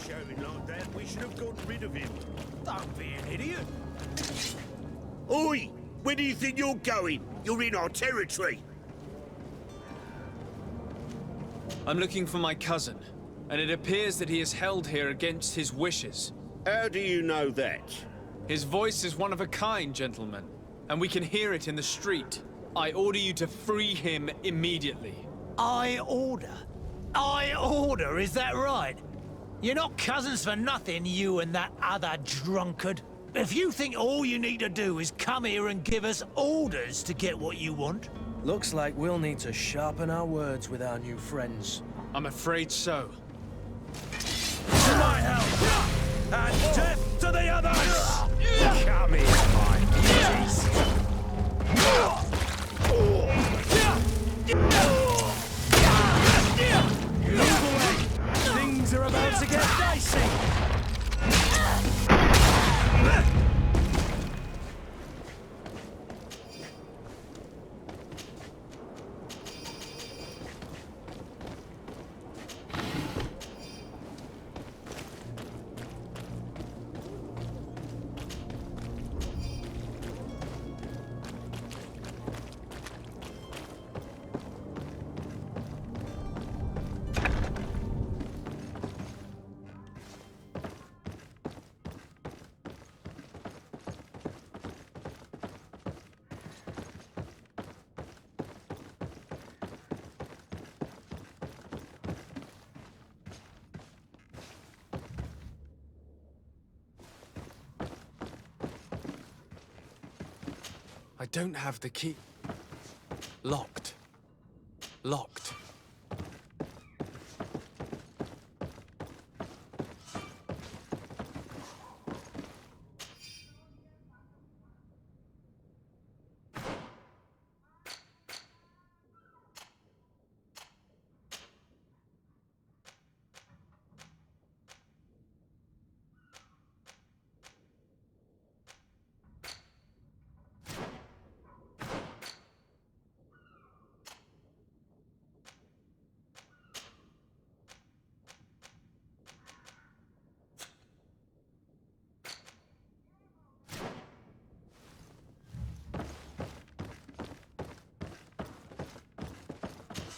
Shouting like that, we should have gotten rid of him. Don't be an idiot. Oi! Where do you think you're going? You're in our territory. I'm looking for my cousin, and it appears that he is held here against his wishes. How do you know that? His voice is one of a kind, gentlemen, and we can hear it in the street. I order you to free him immediately. I order? I order, is that right? You're not cousins for nothing, you and that other drunkard. If you think all you need to do is come here and give us orders to get what you want... Looks like we'll need to sharpen our words with our new friends. I'm afraid so. To my help! And death to the others! Come here, my beauties. Move away! Things are about to get dicey! I don't have the key. Locked. Locked.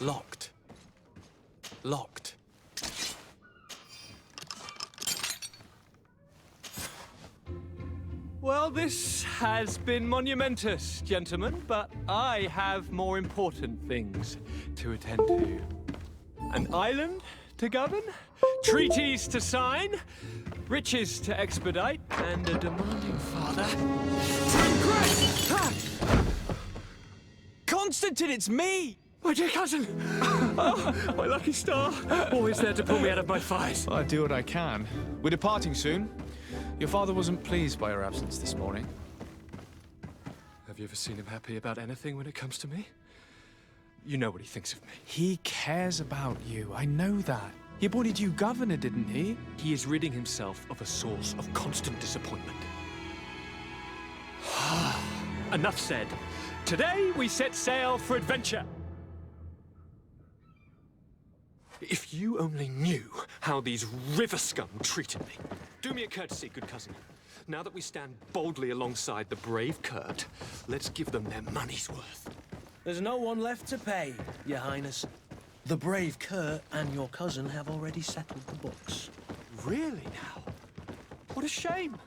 Locked. Locked. Well, this has been monumentous, gentlemen, but I have more important things to attend to. An island to govern, treaties to sign, riches to expedite, and a demanding father to impress! Constantine, it's me! My dear cousin! Oh, my lucky star! Always there to pull me out of my fight. I do what I can. We're departing soon. Your father wasn't pleased by your absence this morning. Have you ever seen him happy about anything when it comes to me? You know what he thinks of me. He cares about you. I know that. He appointed you governor, didn't he? He is ridding himself of a source of constant disappointment. Enough said. Today we set sail for adventure. If you only knew how these river scum treated me. Do me a courtesy, good cousin. Now that we stand boldly alongside the brave Kurt, let's give them their money's worth. There's no one left to pay, Your Highness. The brave Kurt and your cousin have already settled the books. Really now? What a shame.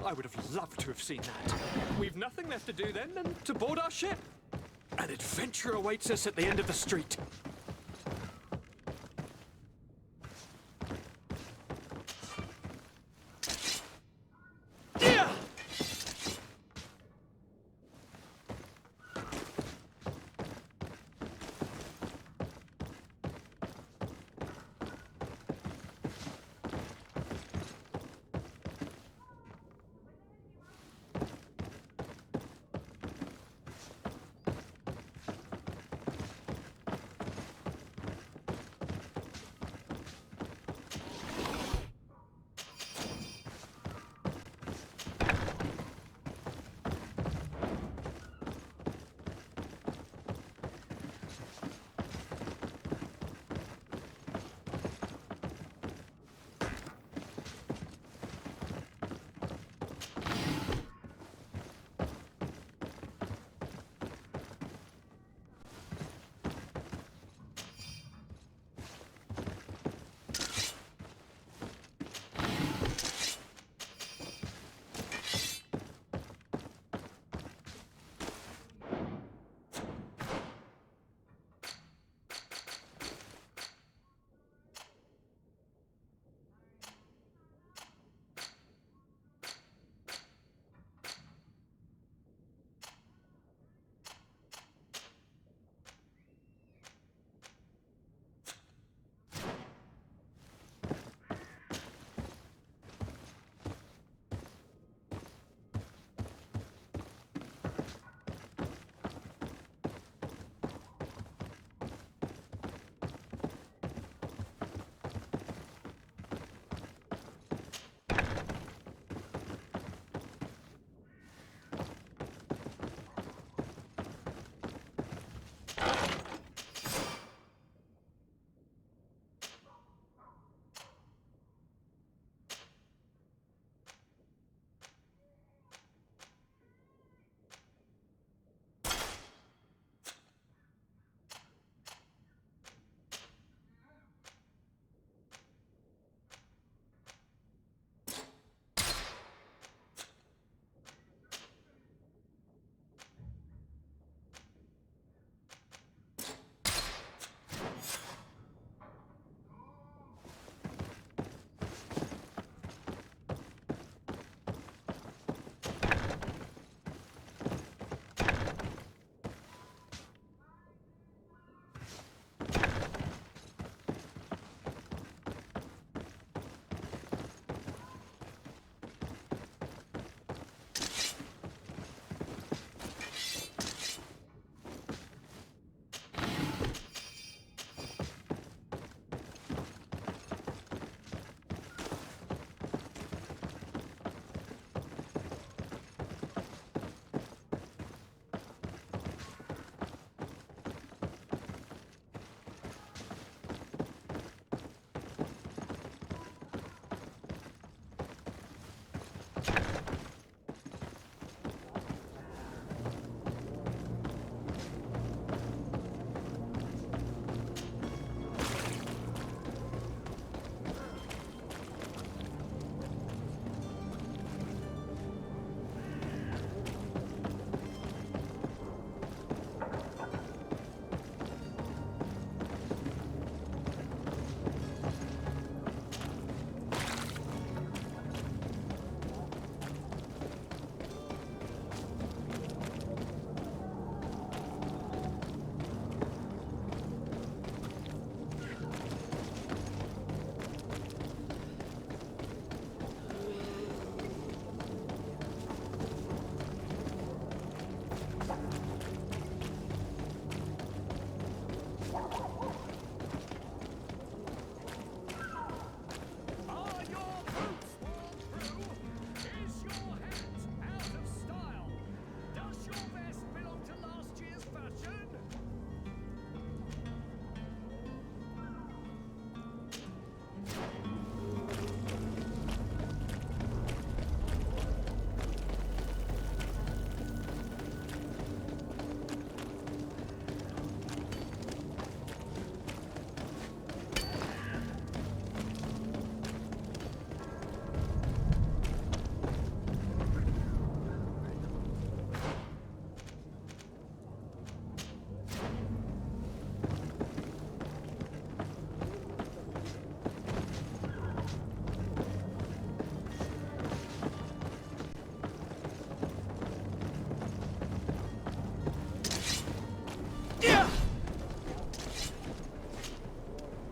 I would have loved to have seen that. We've nothing left to do then than to board our ship. An adventure awaits us at the end of the street.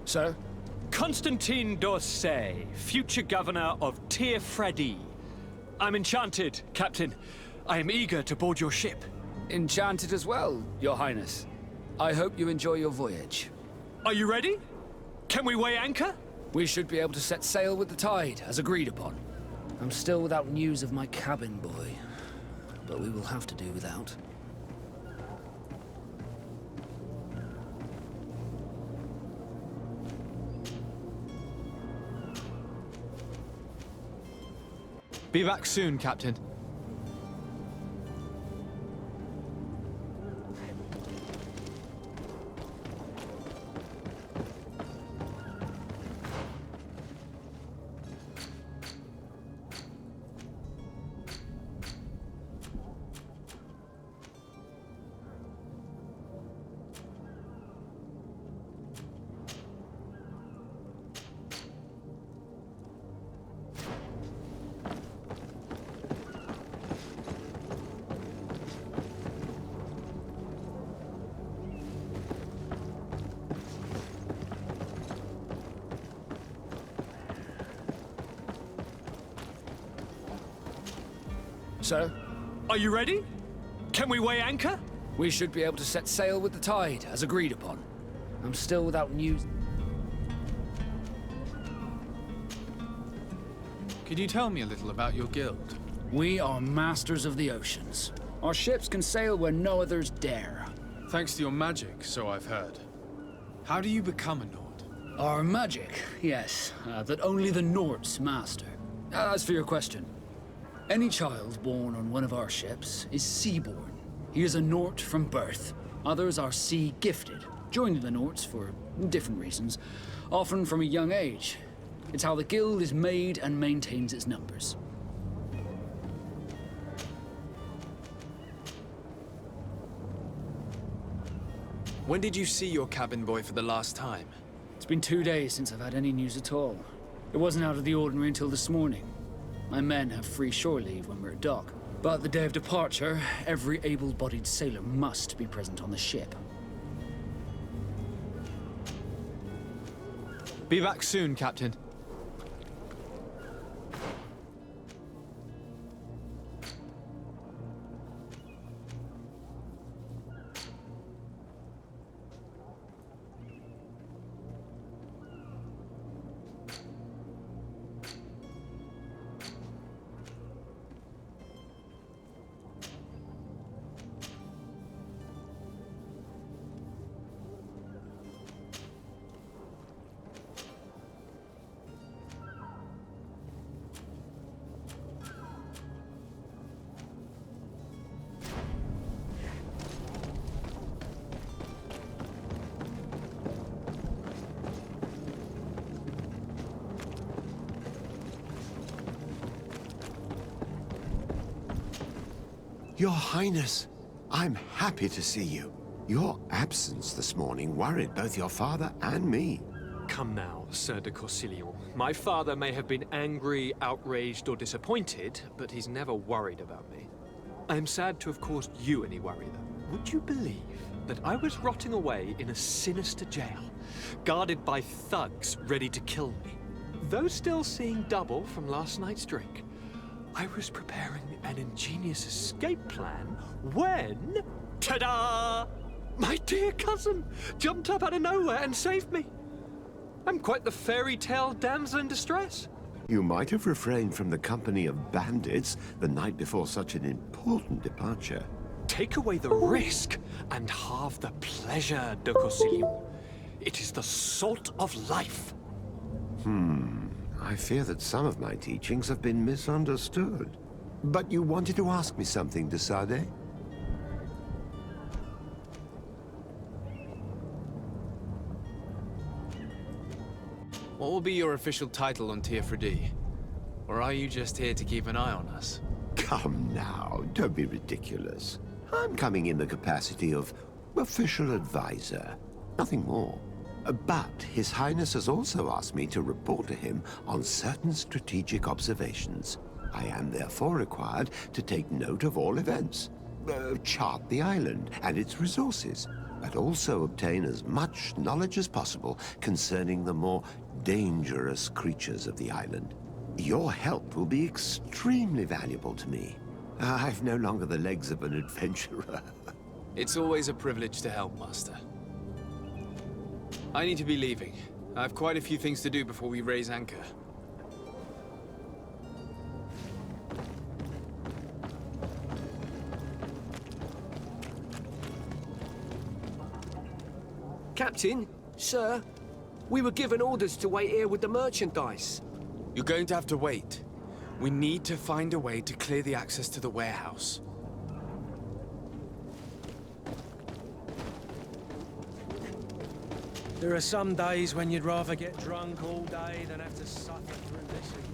Sir? Constantine d'Orsay, future governor of Tir Freddy. I'm enchanted, Captain. I am eager to board your ship. Enchanted as well, Your Highness. I hope you enjoy your voyage. Are you ready? Can we weigh anchor? We should be able to set sail with the tide, as agreed upon. I'm still without news of my cabin boy, but we will have to do without. Be back soon, Captain. Sir? Are you ready? Can we weigh anchor? We should be able to set sail with the tide, as agreed upon. I'm still without news. Could you tell me a little about your guild? We are masters of the oceans. Our ships can sail where no others dare. Thanks to your magic, so I've heard. How do you become a Nord? Our magic, yes, that only the Nords master. As for your question, any child born on one of our ships is seaborn. He is a Nort from birth. Others are sea-gifted, joining the Norts for different reasons, often from a young age. It's how the guild is made and maintains its numbers. When did you see your cabin boy for the last time? It's been 2 days since I've had any news at all. It wasn't out of the ordinary until this morning. My men have free shore leave when we're at dock. But the day of departure, every able-bodied sailor must be present on the ship. Be back soon, Captain. Your Highness, I'm happy to see you. Your absence this morning worried both your father and me. Come now, Sir de Corsilion. My father may have been angry, outraged, or disappointed, but he's never worried about me. I am sad to have caused you any worry, though. Would you believe that I was rotting away in a sinister jail, guarded by thugs ready to kill me? Though still seeing double from last night's drink, I was preparing an ingenious escape plan when... ta-da! My dear cousin jumped up out of nowhere and saved me. I'm quite the fairy tale damsel in distress. You might have refrained from the company of bandits the night before such an important departure. Take away the risk and halve the pleasure, de Corsilion. It is the salt of life. I fear that some of my teachings have been misunderstood. But you wanted to ask me something, de Sade? What will be your official title on Tir Freddy? Or are you just here to keep an eye on us? Come now, don't be ridiculous. I'm coming in the capacity of official advisor, nothing more. But His Highness has also asked me to report to him on certain strategic observations. I am therefore required to take note of all events, chart the island and its resources, but also obtain as much knowledge as possible concerning the more dangerous creatures of the island. Your help will be extremely valuable to me. I've no longer the legs of an adventurer. It's always a privilege to help, Master. I need to be leaving. I have quite a few things to do before we raise anchor. Captain, sir, we were given orders to wait here with the merchandise. You're going to have to wait. We need to find a way to clear the access to the warehouse. There are some days when you'd rather get drunk all day than have to suffer through this again.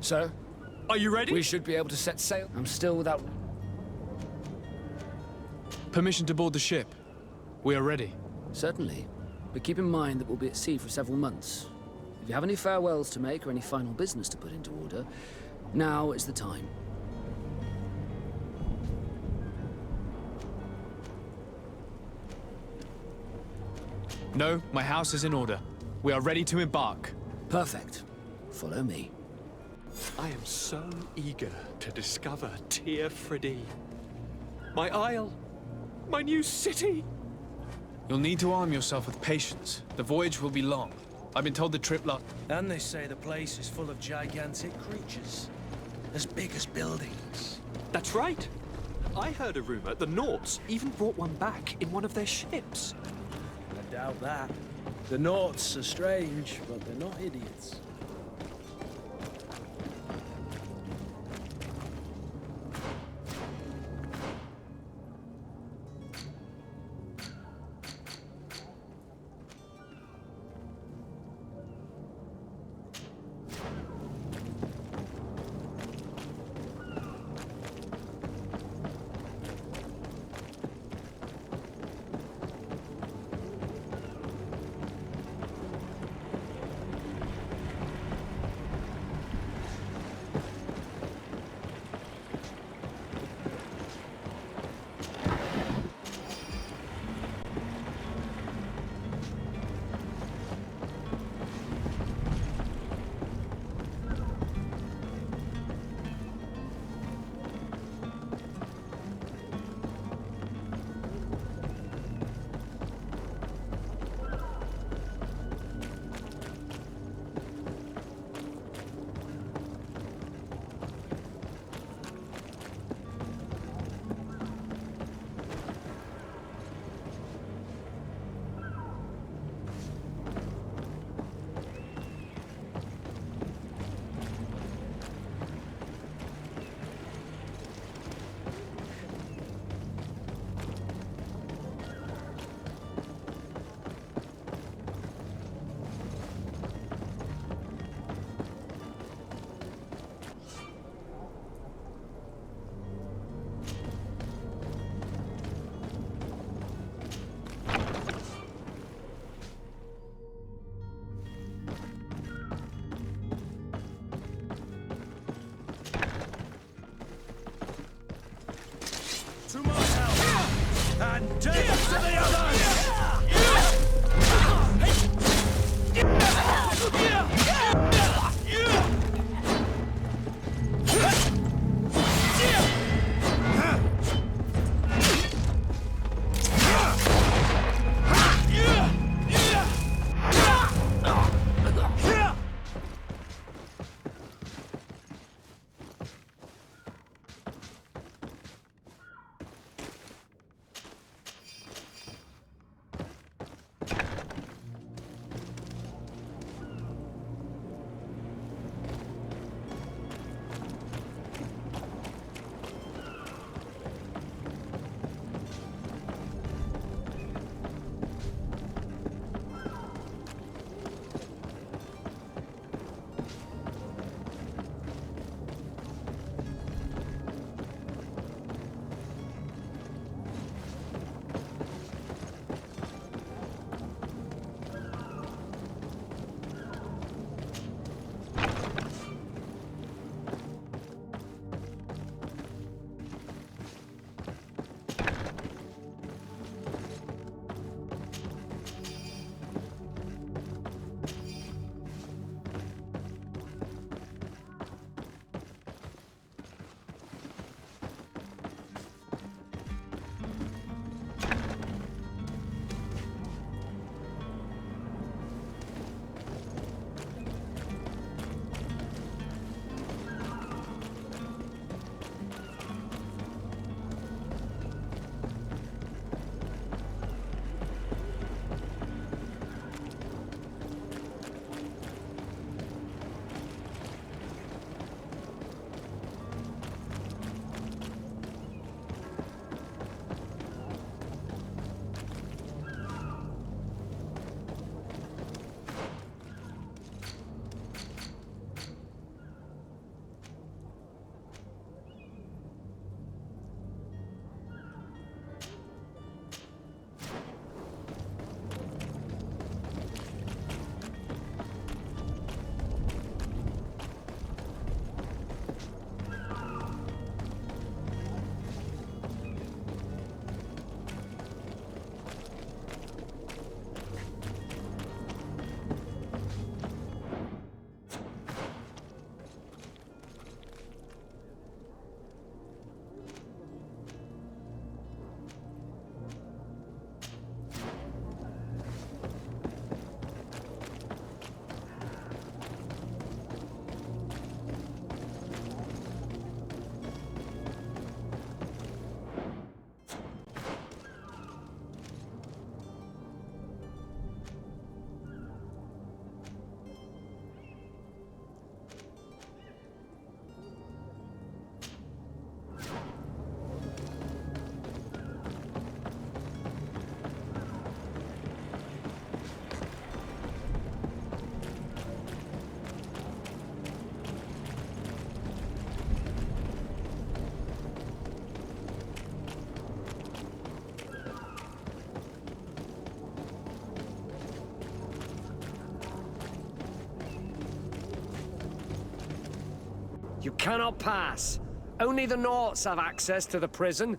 Sir? Are you ready? We should be able to set sail. I'm still without... Permission to board the ship. We are ready. Certainly. But keep in mind that we'll be at sea for several months. If you have any farewells to make or any final business to put into order, now is the time. No, my house is in order. We are ready to embark. Perfect. Follow me. I am so eager to discover Tir Freddy. My isle. My new city. You'll need to arm yourself with patience. The voyage will be long. I've been told the trip last... And they say the place is full of gigantic creatures. As big as buildings. That's right. I heard a rumor the Nauts even brought one back in one of their ships. I doubt that. The Nauts are strange, but they're not idiots. You cannot pass. Only the Norts have access to the prison.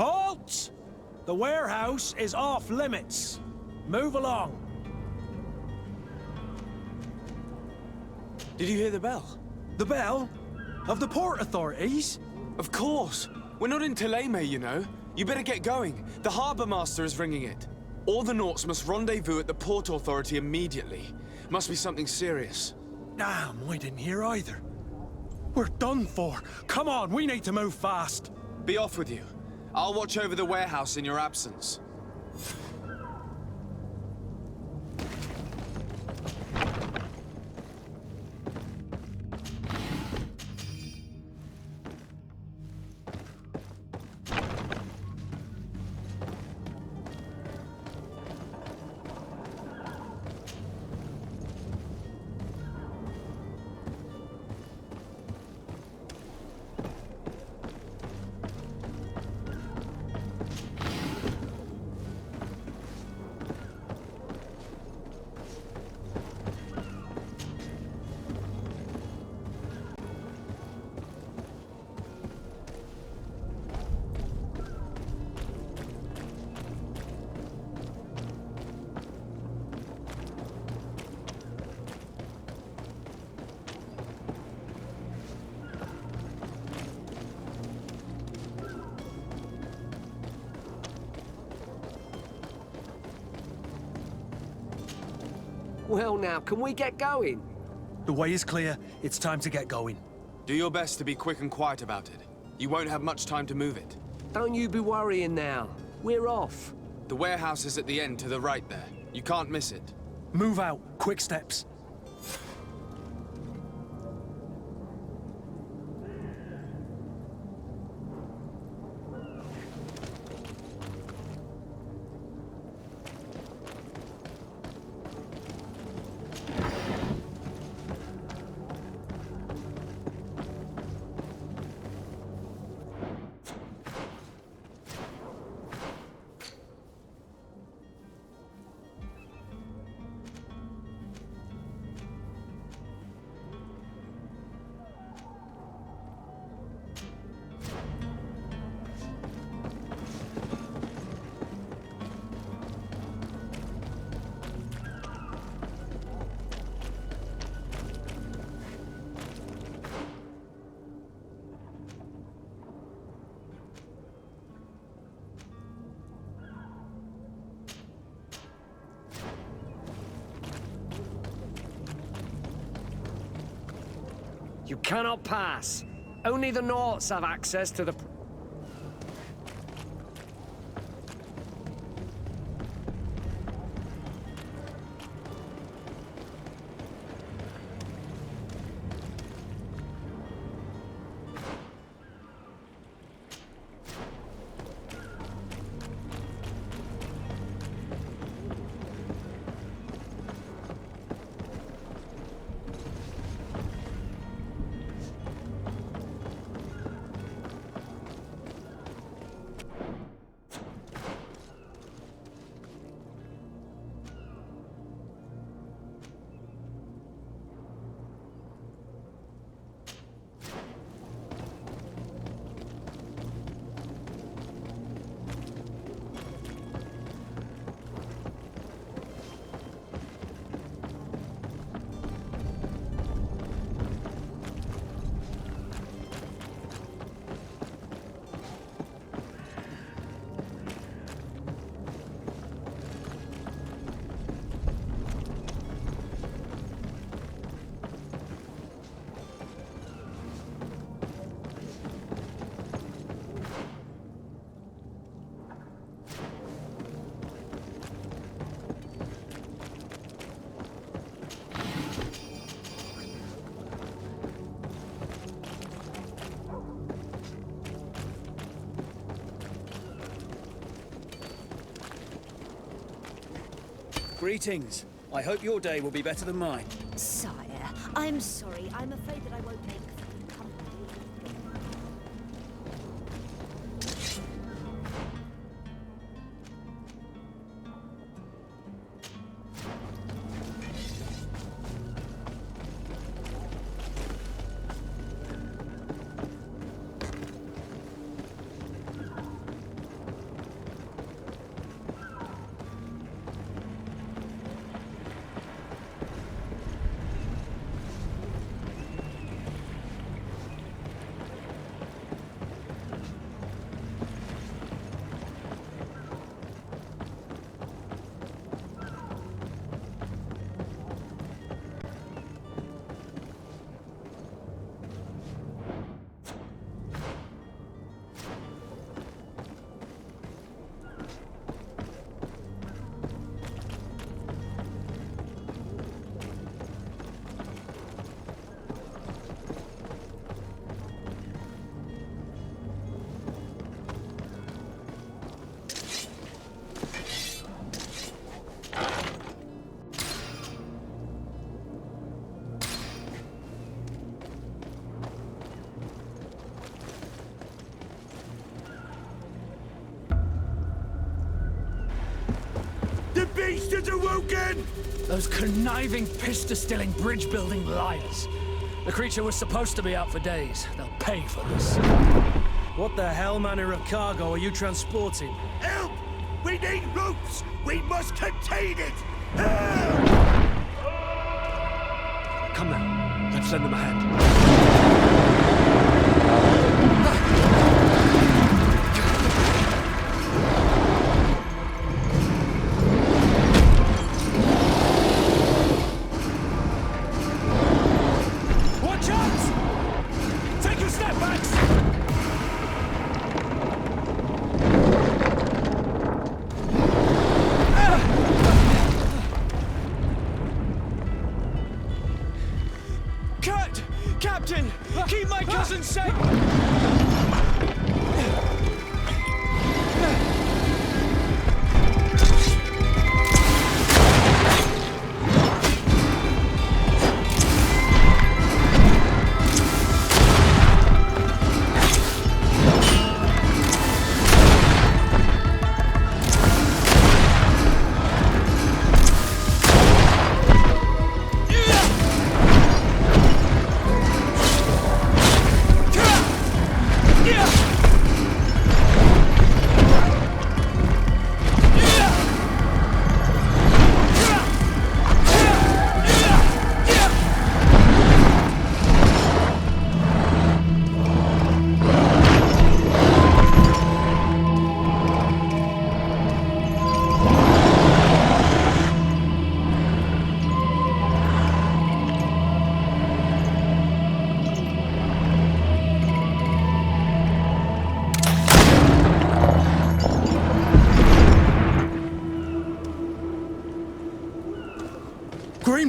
Halt! The warehouse is off limits. Move along. Did you hear the bell? The bell? Of the port authorities? Of course. We're not in Teleme, you know. You better get going. The harbour master is ringing it. All the Nauts must rendezvous at the port authority immediately. Must be something serious. Damn, we didn't hear either. We're done for. Come on, we need to move fast. Be off with you. I'll watch over the warehouse in your absence. Well now, can we get going? The way is clear. It's time to get going. Do your best to be quick and quiet about it. You won't have much time to move it. Don't you be worrying now. We're off. The warehouse is at the end to the right there. You can't miss it. Move out. Quick steps. You cannot pass. Only the Norts have access to the... Greetings. I hope your day will be better than mine. Sire, I'm sorry. I'm afraid that I won't make company. The beast is awoken! Those conniving, pista-stilling, bridge-building liars. The creature was supposed to be out for days. They'll pay for this. What the hell manner of cargo are you transporting? Help! We need ropes! We must contain it! Help! Come now, let's lend them a hand. Watch out! Take a step back! Kurt! Captain! Keep my cousin safe!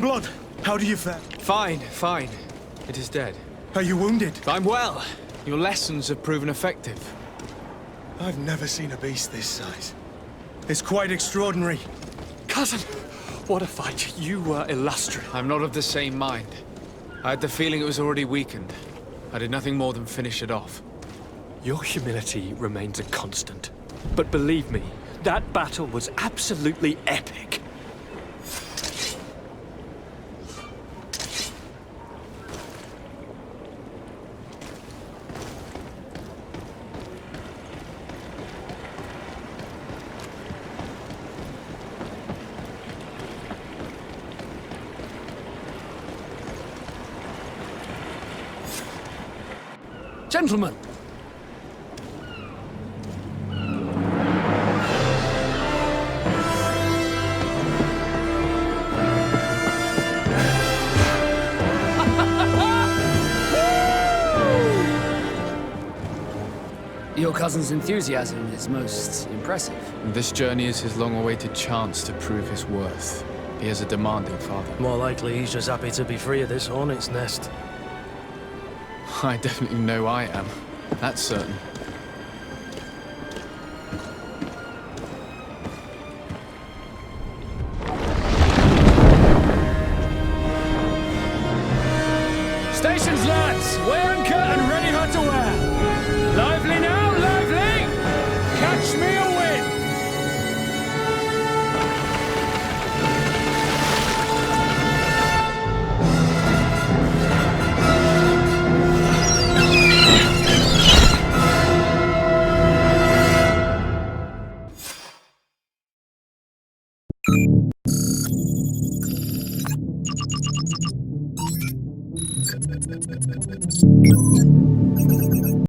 blood. How do you fare? Fine, fine. It is dead. Are you wounded? I'm well. Your lessons have proven effective. I've never seen a beast this size. It's quite extraordinary. Cousin, what a fight. You were illustrious. I'm not of the same mind. I had the feeling it was already weakened. I did nothing more than finish it off. Your humility remains a constant. But believe me, that battle was absolutely epic. Gentlemen! Your cousin's enthusiasm is most impressive. This journey is his long-awaited chance to prove his worth. He has a demanding father. More likely he's just happy to be free of this hornet's nest. I definitely know I am. That's certain. Stations, lads! Weigh anchor and ready her to wear! Lively now, lively! Catch me a wind! Thank you.